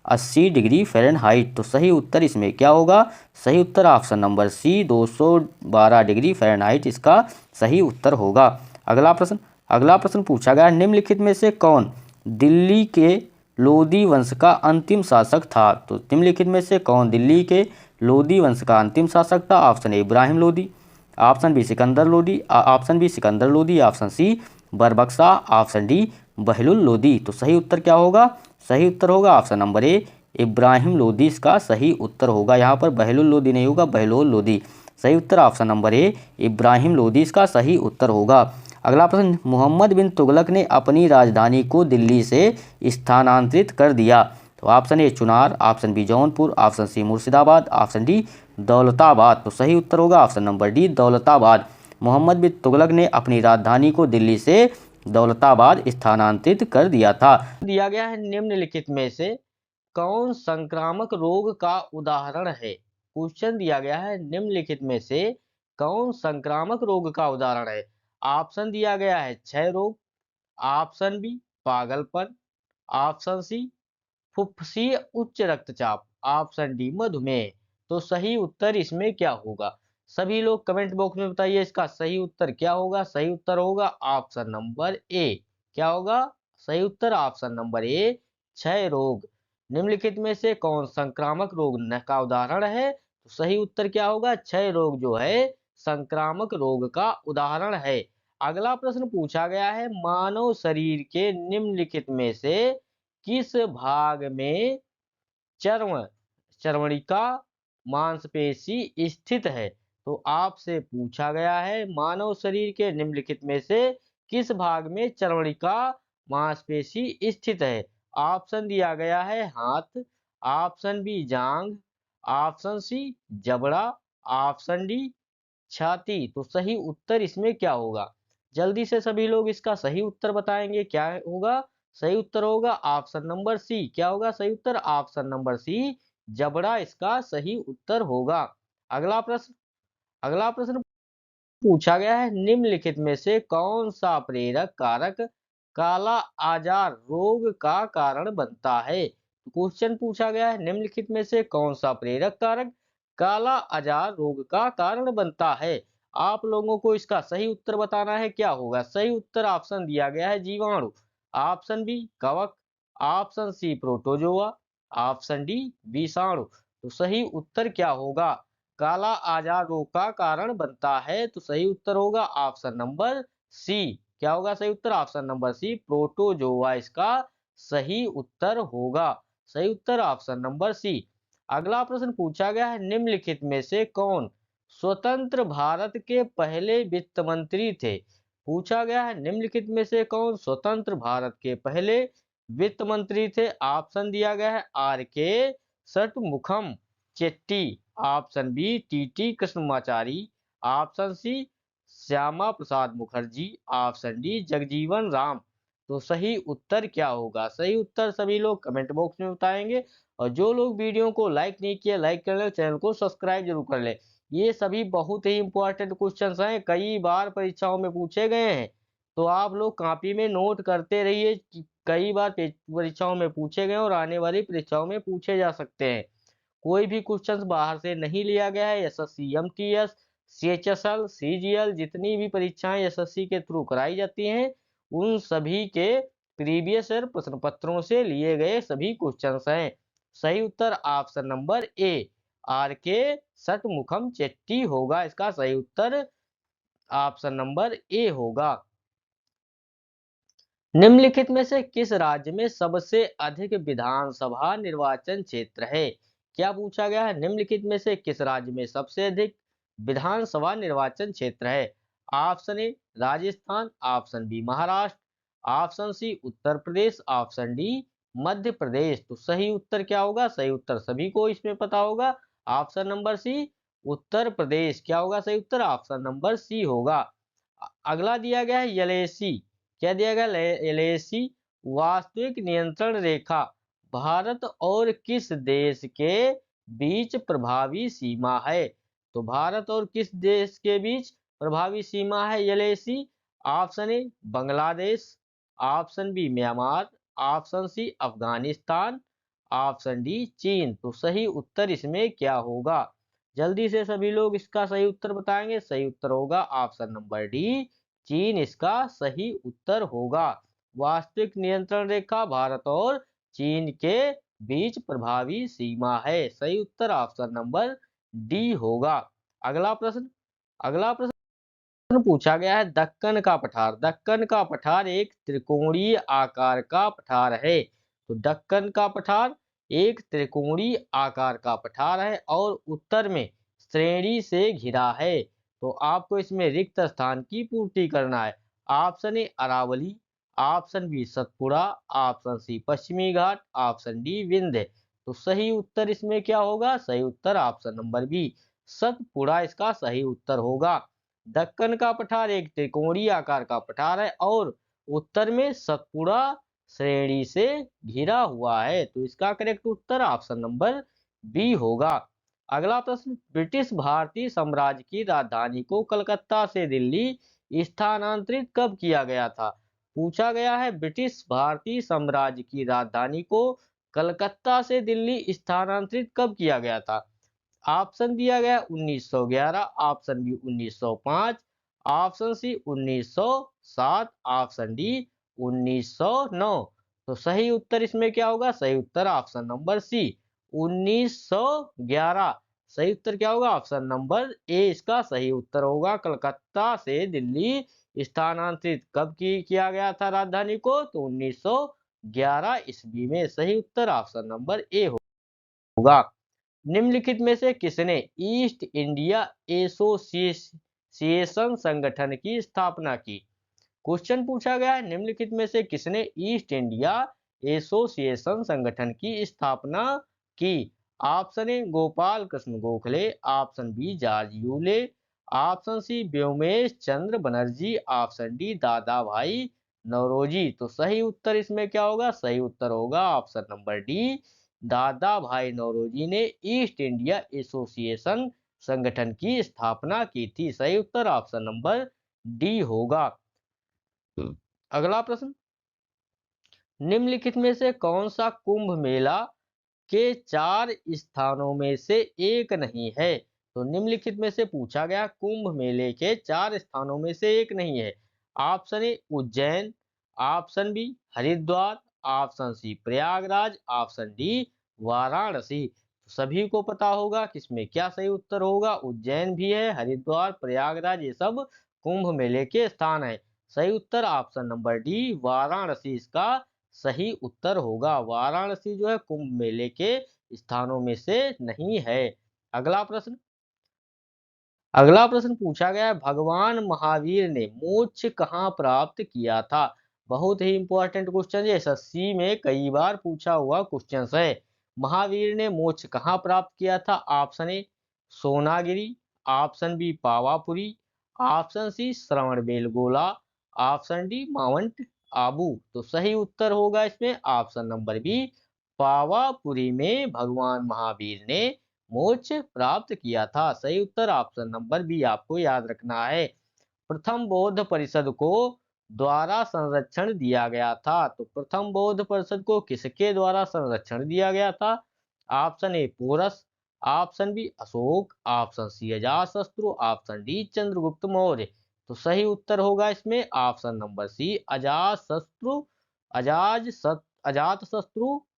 80 degree Fahrenheit. तो सही उत्तर इसमें क्या होगा? सही उत्तर option number C 212 degree Fahrenheit इसका सही उत्तर होगा। अगला प्रश्न पूछा गया, निम्नलिखित में से कौन दिल्ली के लोदी वंश का अंतिम शासक था? तो निम्नलिखित में से कौन दिल्ली के लोदी वंश का अंतिम शासक था? Option A Ibrahim Lodi, option B Sikandar Lodi, option B Sikandar Lodi, option C Barbak Shah, option D Bahlul Lodi. तो सही उत्तर क्या होगा? सही उत्तर होगा option number A Ibrahim Lodi इसका सही उत्तर होगा। यहाँ पर बहलुल लोदी नहीं होगा, बहलोल लोदी। सही उत्तर option number A Ibrahim Lodi इसका सही उत्तर होगा। अगला प्रश्न, मोहम्मद बिन तुगलक ने अपनी राजधानी को दिल्ली से स्थानांतरित कर दिया। तो option A Chunar, option B Jaunpur, option C Murshidabad, option D Daulatabad. तो सही उत्तर होगा option number D Daulatabad. Mohammed bin Tughlaq ने अपनी राजधानी को दिल्ली से दौलताबाद स्थानांतरित कर दिया था। दिया गया है निम्नलिखित में से कौन संक्रामक रोग का उदाहरण है? क्वेश्चन दिया गया है निम्नलिखित में से कौन संक्रामक रोग का उदाहरण है? ऑप्शन दिया गया है क्षय रोग, ऑप्शन बी पागलपन, ऑप्शन सी फुफ्फुसीय उच्च रक्तचाप, ऑप्शन डी मधुमेह। तो सही उत्तर इसमें क्या होगा? सभी लोग कमेंट बॉक्स में बताइए इसका सही उत्तर क्या होगा। सही उत्तर होगा ऑप्शन नंबर ए। क्या होगा? सही उत्तर ऑप्शन नंबर ए क्षय रोग। निम्नलिखित में से कौन संक्रामक रोग का उदाहरण है? तो सही उत्तर क्या होगा? क्षय रोग जो है संक्रामक रोग का उदाहरण है। अगला प्रश्न पूछा गया है मानव शरीर के निम्नलिखित में से किस भाग में चर्म चर्मणिका मांसपेशी स्थित है? तो आपसे पूछा गया है मानव शरीर के निम्नलिखित में से किस भाग में चर्मणिका मांसपेशी स्थित है? ऑप्शन दिया गया है हाथ, ऑप्शन बी जांघ, ऑप्शन सी जबड़ा, ऑप्शन डी छाती। तो सही उत्तर इसमें क्या होगा? जल्दी से सभी लोग इसका सही उत्तर बताएंगे। क्या होगा? सही उत्तर होगा ऑप्शन नंबर सी। क्या होगा सही उत्तर? ऑप्शन नंबर सी जबड़ा इसका सही उत्तर होगा। अगला प्रश्न पूछा गया है निम्नलिखित में से कौन सा प्रेरक कारक काला आजार रोग का कारण बनता है? क्वेश्चन पूछा गया है निम्नलिखित में से कौन सा प्रेरक कारक काला आजार रोग का कारण बनता है? आप लोगों को इसका सही उत्तर बताना है। क्या होगा सही उत्तर? ऑप्शन दिया गया है जीवाणु, ऑप्शन बी कवक, option C protozoa, option D विषाणु। तो सही उत्तर क्या होगा? काला आजार रोग का कारण बनता है। तो सही उत्तर होगा ऑप्शन नंबर सी। क्या होगा सही उत्तर? ऑप्शन नंबर सी प्रोटोजोआ इसका सही उत्तर होगा। सही उत्तर ऑप्शन नंबर सी। अगला प्रश्न पूछा गया है निम्नलिखित में से कौन स्वतंत्र भारत के पहले वित्त मंत्री थे? पूछा गया है निम्नलिखित में से कौन स्वतंत्र भारत के पहले वित्त मंत्री थे? ऑप्शन दिया गया है R K Shanmukham Chetty, option B TT Krishnamachari, option C Shyama Prasad Mukherjee, option D Jagjivan Ram. तो सही उत्तर क्या होगा? सही उत्तर सभी लोग कमेंट बॉक्स में बताएंगे। और जो लोग वीडियो को लाइक नहीं किया लाइक कर ले, चैनल को सब्सक्राइब जरूर कर ले। ये सभी बहुत ही इंपॉर्टेंट क्वेश्चंस हैं, कई बार परीक्षाओं में पूछे गए हैं। तो आप लोग कॉपी में नोट करते रहिए कि कई बार परीक्षाओं में पूछे गए और आने वाली परीक्षाओं में पूछे जा सकते हैं। कोई भी क्वेश्चन बाहर से नहीं लिया गया है। एसएससी, एमटीएस, सीएचएसएल, सीजीएल जितनी भी परीक्षाएं एसएससी के थ्रू कराई जाती हैं उन सभी के प्रीवियस ईयर प्रश्न पत्रों से लिए गए सभी क्वेश्चंस हैं। सही उत्तर option number A R K Shanmukham Chetty होगा। इसका सही उत्तर ऑप्शन नंबर ए होगा। निम्नलिखित में से किस राज्य में सबसे अधिक विधानसभा निर्वाचन क्षेत्र है? क्या पूछा गया है? निम्नलिखित में से किस राज्य में सबसे अधिक विधानसभा निर्वाचन क्षेत्र है? Option A Rajasthan, option B Maharashtra, option C Uttar Pradesh, option D Madhya Pradesh. तो सही उत्तर क्या होगा? सही उत्तर सभी को इसमें पता होगा ऑप्शन नंबर सी उत्तर प्रदेश। क्या होगा सही उत्तर? ऑप्शन नंबर सी होगा। अगला दिया गया है एलएसी। क्या दिया गया? एलएसी वास्तविक नियंत्रण रेखा भारत और किस देश के बीच प्रभावी सीमा है? तो भारत और किस देश के बीच प्रभावी सीमा है LAC? Option A Bangladesh, option B Myanmar, option C Afghanistan, option D चीन। तो सही उत्तर इसमें क्या होगा? जल्दी से सभी लोग इसका सही उत्तर बताएंगे। सही उत्तर होगा ऑप्शन नंबर डी चीन इसका सही उत्तर होगा। वास्तविक नियंत्रण रेखा भारत और चीन के बीच प्रभावी सीमा है। सही उत्तर ऑप्शन नंबर डी होगा। अगला प्रश्न पूछा गया है दक्कन का पठार। दक्कन का पठार एक त्रिकोणीय आकार का पठार है। तो दक्कन का पठार एक त्रिकोणीय आकार का पठार है और उत्तर में श्रेणी से घिरा है। तो आपको इसमें रिक्त स्थान की पूर्ति करना है। Option A Aravalli, option B Satpura, option C पश्चिमी घाट, ऑप्शन डी विंध्य। तो सही उत्तर इसमें क्या होगा? सही उत्तर ऑप्शन नंबर बी सतपुड़ा इसका सही उत्तर होगा। दक्कन का पठार एक त्रिकोणीय आकार का पठार है और उत्तर में सतपुड़ा श्रेणी से घिरा हुआ है। तो इसका करेक्ट उत्तर ऑप्शन नंबर बी होगा। अगला प्रश्न, ब्रिटिश भारतीय साम्राज्य की राजधानी को कलकत्ता से दिल्ली स्थानांतरित कब किया गया था? पूछा गया है ब्रिटिश भारतीय साम्राज्य की राजधानी को कलकत्ता से दिल्ली स्थानांतरित कब किया गया था? ऑप्शन दिया गया 1911, option B 1905, option C 1907, option D 1909। तो सही उत्तर इसमें क्या होगा? सही उत्तर ऑप्शन नंबर सी 1911। सही उत्तर क्या होगा? ऑप्शन नंबर ए इसका सही उत्तर होगा। कलकत्ता से दिल्ली स्थानांतरित कब किया गया था राजधानी को? तो 1911 ईस्वी में। सही उत्तर ऑप्शन नंबर ए होगा। निम्नलिखित में से किसने ईस्ट इंडिया एसोसिएशन संगठन की स्थापना की? क्वेश्चन पूछा गया है निम्नलिखित में से किसने ईस्ट इंडिया एसोसिएशन संगठन की स्थापना की? Option A Gopal Krishna Gokhale, option B George Yule, option C Womesh Chandra Bonnerjee, option D Dadabhai Naoroji. तो सही उत्तर इसमें क्या होगा? सही उत्तर होगा option number D Dadabhai Naoroji ने ईस्ट इंडिया एसोसिएशन संगठन की स्थापना की थी। सही उत्तर ऑप्शन नंबर डी होगा। अगला प्रश्न, निम्नलिखित में से कौन सा कुंभ मेला के 4 स्थानों में से एक नहीं है? तो निम्नलिखित में से पूछा गया कुंभ मेले के 4 स्थानों में से एक नहीं है। Option A Ujjain, option B Haridwar, option C Prayagraj, option D Varanasi. सभी को पता होगा किसमें क्या सही उत्तर होगा। उज्जैन भी है, हरिद्वार, प्रयागराज ये सब कुंभ मेले के स्थान है। सही उत्तर ऑप्शन नंबर डी वाराणसी इसका सही उत्तर होगा। वाराणसी जो है कुंभ मेले के स्थानों में से नहीं है। अगला प्रश्न पूछा गया है भगवान महावीर ने मोक्ष कहाँ प्राप्त किया था? बहुत ही इंपॉर्टेंट क्वेश्चन है, एसएससी में कई बार पूछा हुआ क्वेश्चन है। महावीर ने मोक्ष कहाँ प्राप्त किया था? Option A Sonagiri, option B Pawapuri, option C Shravanabelagola, option D Mount Abu. तो सही उत्तर होगा इसमें ऑप्शन नंबर बी पावापुरी में भगवान महावीर ने मोक्ष प्राप्त किया था। सही उत्तर ऑप्शन नंबर बी आपको याद रखना है। प्रथम बौद्ध परिषद को द्वारा संरक्षण दिया गया था। तो प्रथम बौद्ध परिषद को किसके द्वारा संरक्षण दिया गया था? Option A Porus, option B Ashok, option C Ajatashatru, option D Chandragupta Maurya. तो सही उत्तर होगा इसमें ऑप्शन नंबर सी अजातशत्रु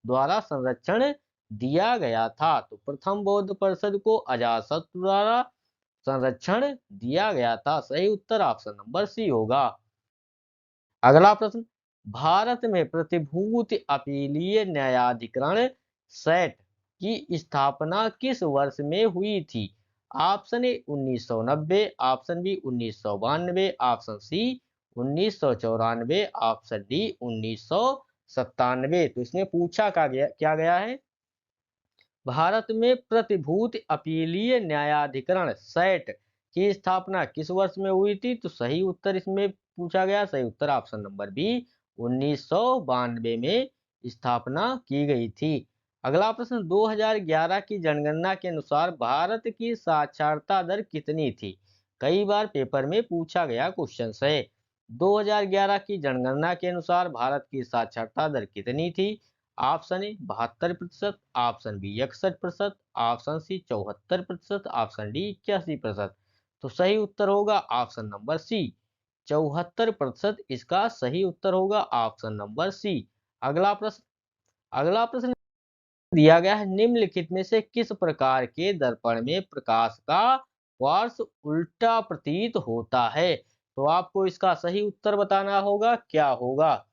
द्वारा संरक्षण दिया गया था। तो प्रथम बौद्ध परिषद को अजातशत्रु द्वारा संरक्षण दिया गया था। सही उत्तर ऑप्शन नंबर सी होगा। अगला प्रश्न, भारत में प्रतिभूति अपीलीय न्यायाधिकरण सैट की स्थापना किस वर्ष में हुई थी? Option A 1990, option B 1992, option C 1994, option D 1997। तो इसमें पूछा क्या गया है? भारत में प्रतिभूति अपीलीय न्यायाधिकरण सैट की स्थापना किस वर्ष में हुई थी? तो सही उत्तर इसमें पूछा गया, सही उत्तर ऑप्शन नंबर बी 1992 में स्थापना की गई थी। अगला प्रश्न, 2011 की जनगणना के अनुसार भारत की साक्षरता दर कितनी थी? कई बार पेपर में पूछा गया क्वेश्चन है। 2011 की जनगणना के अनुसार भारत की साक्षरता दर कितनी थी? Option A 72%, option B 61%, option C 74%, option D 81%। तो सही उत्तर होगा ऑप्शन नंबर सी 74% इसका सही उत्तर होगा ऑप्शन नंबर सी। अगला प्रश्न दिया गया है निम्नलिखित में से किस प्रकार के दर्पण में प्रकाश का वार्स उल्टा प्रतीत होता है। तो आपको इसका सही उत्तर बताना होगा, क्या होगा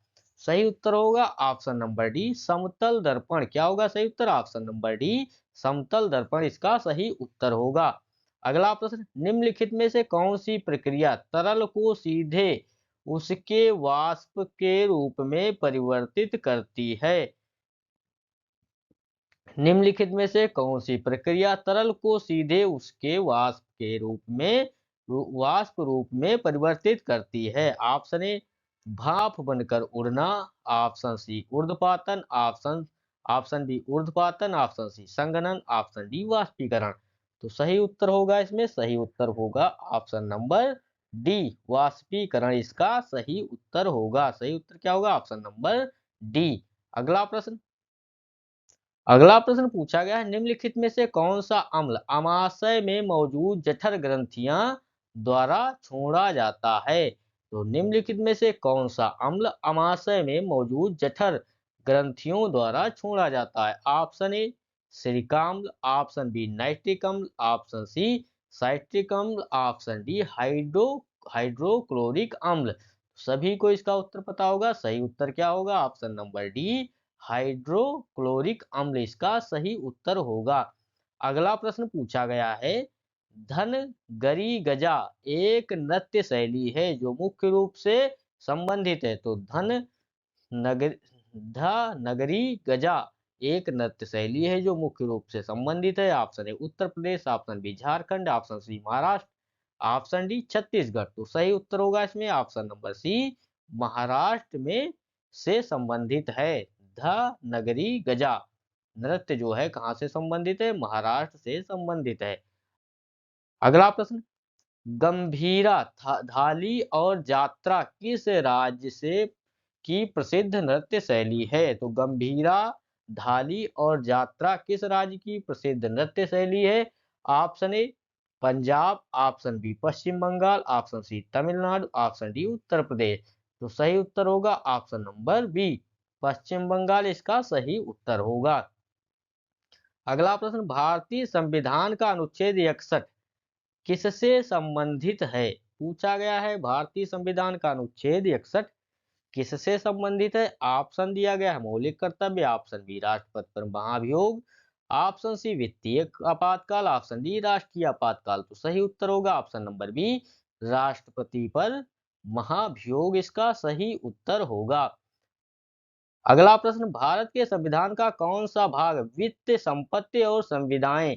सही उत्तर होगा ऑप्शन नंबर डी समतल दर्पण। क्या होगा सही उत्तर ऑप्शन नंबर डी समतल दर्पण इसका सही उत्तर होगा। अगला प्रश्न निम्नलिखित में से कौन सी प्रक्रिया तरल को सीधे उसके वाष्प के रूप में परिवर्तित करती है। निम्नलिखित में से कौन सी प्रक्रिया तरल को सीधे उसके वाष्प रूप में परिवर्तित करती है। ऑप्शन ए भाप बनकर उड़ना, ऑप्शन सी ऊर्ध्वपातन, ऑप्शन बी ऊर्ध्वपातन, ऑप्शन सी संघनन, ऑप्शन डी वाष्पीकरण। तो सही उत्तर होगा, इसमें सही उत्तर होगा ऑप्शन नंबर डी वाष्पीकरण इसका सही उत्तर होगा। सही उत्तर क्या होगा ऑप्शन नंबर डी। अगला प्रश्न पूछा गया है निम्नलिखित में से कौन सा अम्ल अमाशय में मौजूद जठर ग्रंथियां द्वारा छोड़ा जाता है। तो निम्नलिखित में से कौन सा अम्ल अमाशय में मौजूद जठर ग्रंथियों द्वारा छोड़ा जाता है। ऑप्शन ए सिलिका अम्ल, ऑप्शन बी नाइट्रिक अम्ल, ऑप्शन सी साइट्रिक अम्ल, ऑप्शन डी हाइड्रोक्लोरिक अम्ल। सभी को इसका उत्तर पता होगा, सही उत्तर क्या होगा ऑप्शन नंबर डी हाइड्रोक्लोरिक अम्ल इसका सही उत्तर होगा। अगला प्रश्न पूछा गया है धनगरी गजा एक नृत्य शैली है जो मुख्य रूप से संबंधित है। तो नगर नगरी गजा एक नृत्य शैली है जो मुख्य रूप से संबंधित है। Option A Uttar Pradesh, option B Jharkhand, option C Maharashtra, option D Chhattisgarh. तो सही उत्तर होगा इसमें ऑप्शन नंबर सी महाराष्ट्र में से संबंधित है। ध नगरी गजा नृत्य जो है कहाँ से संबंधित है, महाराष्ट्र से संबंधित है। अगला प्रश्न गंभीरा धाली और जात्रा किस राज्य से की प्रसिद्ध नृत्य शैली है। तो गंभीरा धाली और जात्रा किस राज्य की प्रसिद्ध नृत्य शैली है। Option A Punjab, option B Paschim Bangal, option C Tamil Nadu, option D Uttar Pradesh. तो सही उत्तर होगा option number B Paschim Bangal इसका सही उत्तर होगा। अगला प्रश्न भारतीय संविधान का अनुच्छेद 61 किससे संबंधित है। पूछा गया है भारतीय संविधान का अनुच्छेद 61 किससे संबंधित है। ऑप्शन दिया गया है मौलिक कर्तव्य, ऑप्शन बी राष्ट्रपति पर महाभियोग, ऑप्शन सी वित्तीय आपातकाल, ऑप्शन डी राष्ट्रीय आपातकाल। तो सही उत्तर होगा ऑप्शन नंबर बी राष्ट्रपति पर महाभियोग इसका सही उत्तर होगा। अगला प्रश्न भारत के संविधान का कौन सा भाग वित्त संपत्ति और संविदाएं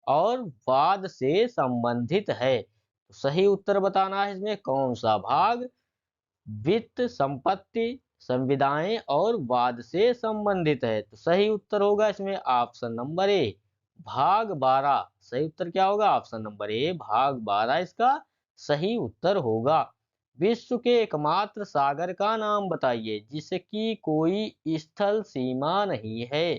और वाद से संबंधित है। तो सही उत्तर बताना है इसमें कौन सा भाग वित्त संपत्ति संविदाएं और वाद से संबंधित है। तो सही उत्तर होगा इसमें ऑप्शन नंबर ए भाग 12। सही उत्तर क्या होगा ऑप्शन नंबर ए भाग 12 इसका सही उत्तर होगा। विश्व के एकमात्र सागर का नाम बताइए जिसकी कोई स्थल सीमा नहीं है।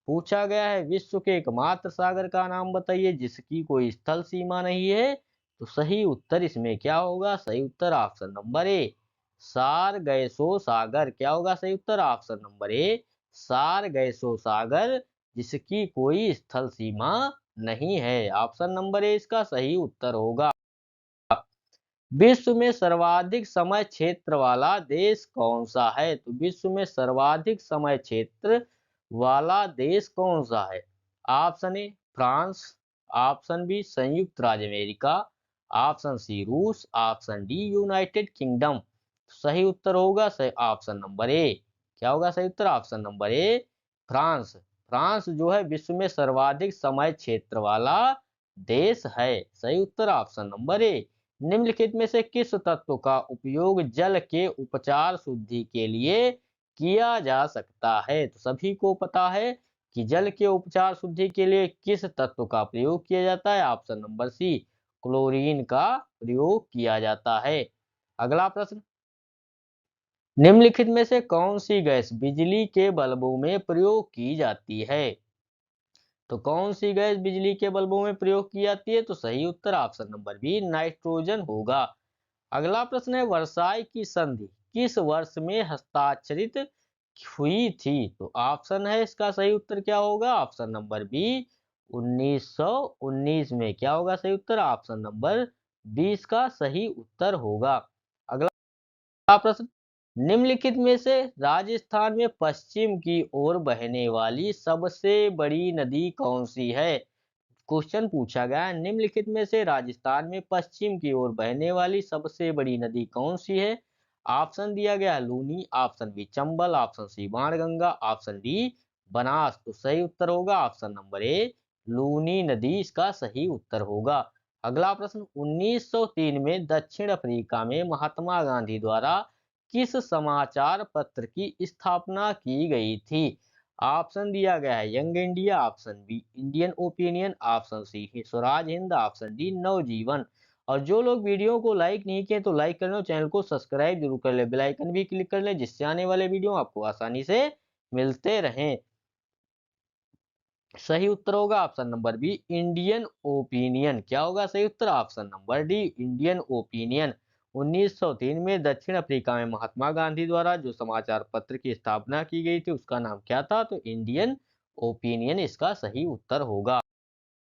पूछा गया है विश्व के एकमात्र सागर का नाम बताइए जिसकी कोई स्थल सीमा नहीं है। तो सही उत्तर इसमें क्या होगा, सही उत्तर ऑप्शन नंबर ए सारगैसो सागर। क्या होगा सही उत्तर ऑप्शन नंबर ए सारगैसो सागर जिसकी कोई स्थल सीमा नहीं है। ऑप्शन नंबर ए इसका सही उत्तर होगा। विश्व में सर्वाधिक समय क्षेत्र वाला देश कौन सा है। तो विश्व में सर्वाधिक समय क्षेत्र वाला देश कौन सा है। Option A France, option B संयुक्त राज्य अमेरिका, ऑप्शन सी रूस, ऑप्शन डी यूनाइटेड किंगडम। सही उत्तर होगा सही ऑप्शन नंबर ए। क्या होगा सही उत्तर option number A France. France जो है विश्व में सर्वाधिक समय क्षेत्र वाला देश है। सही उत्तर ऑप्शन नंबर ए। निम्नलिखित में से किस तत्व का उपयोग जल के उपचार शुद्धि के लिए किया जा सकता है। तो सभी को पता है कि जल के उपचार शुद्धि के लिए किस तत्व का प्रयोग किया जाता है। ऑप्शन नंबर सी क्लोरीन का प्रयोग किया जाता है। अगला प्रश्न निम्नलिखित में से कौन सी गैस बिजली के बल्बों में प्रयोग की जाती है। तो कौन सी गैस बिजली के बल्बों में प्रयोग की जाती है। तो सही उत्तर ऑप्शन नंबर बी नाइट्रोजन होगा। अगला प्रश्न है वर्साई की संधि किस वर्ष में हस्ताक्षरित हुई थी? तो ऑप्शन है इसका सही उत्तर क्या होगा? ऑप्शन नंबर बी 1919 में। क्या होगा सही उत्तर? ऑप्शन नंबर 20 का सही उत्तर होगा। अगला प्रश्न, निम्नलिखित में से राजस्थान में पश्चिम की ओर बहने वाली सबसे बड़ी नदी कौन सी है? क्वेश्चन पूछा गया है, निम्नलिखित में से राजस्थान में पश्चिम की ओर बहने वाली सबसे बड़ी नदी कौन सी है? ऑप्शन दिया गया है Luni, option B Chambal, option C Banganga, option D Banas. तो सही उत्तर होगा ऑप्शन नंबर ए लूनी नदी इसका सही उत्तर होगा। अगला प्रश्न, 1903 में दक्षिण अफ्रीका में महात्मा गांधी द्वारा किस समाचार पत्र की स्थापना की गई थी? ऑप्शन दिया गया है Young India, option B Indian Opinion, option C Swaraj Hind, option D Navjivan. और जो लोग वीडियो को लाइक नहीं किए तो लाइक कर लो, चैनल को सब्सक्राइब जरूर कर ले, बेल आइकन भी क्लिक कर ले, जिससे आने वाले वीडियो आपको आसानी से मिलते रहें। सही उत्तर होगा option number B Indian Opinion. क्या होगा सही उत्तर? Option number D Indian Opinion. 1903 में दक्षिण अफ्रीका में महात्मा गांधी द्वारा जो समाचार पत्र की स्थापना की गई थी उसका नाम क्या था? तो इंडियन ओपिनियन इसका सही उत्तर होगा।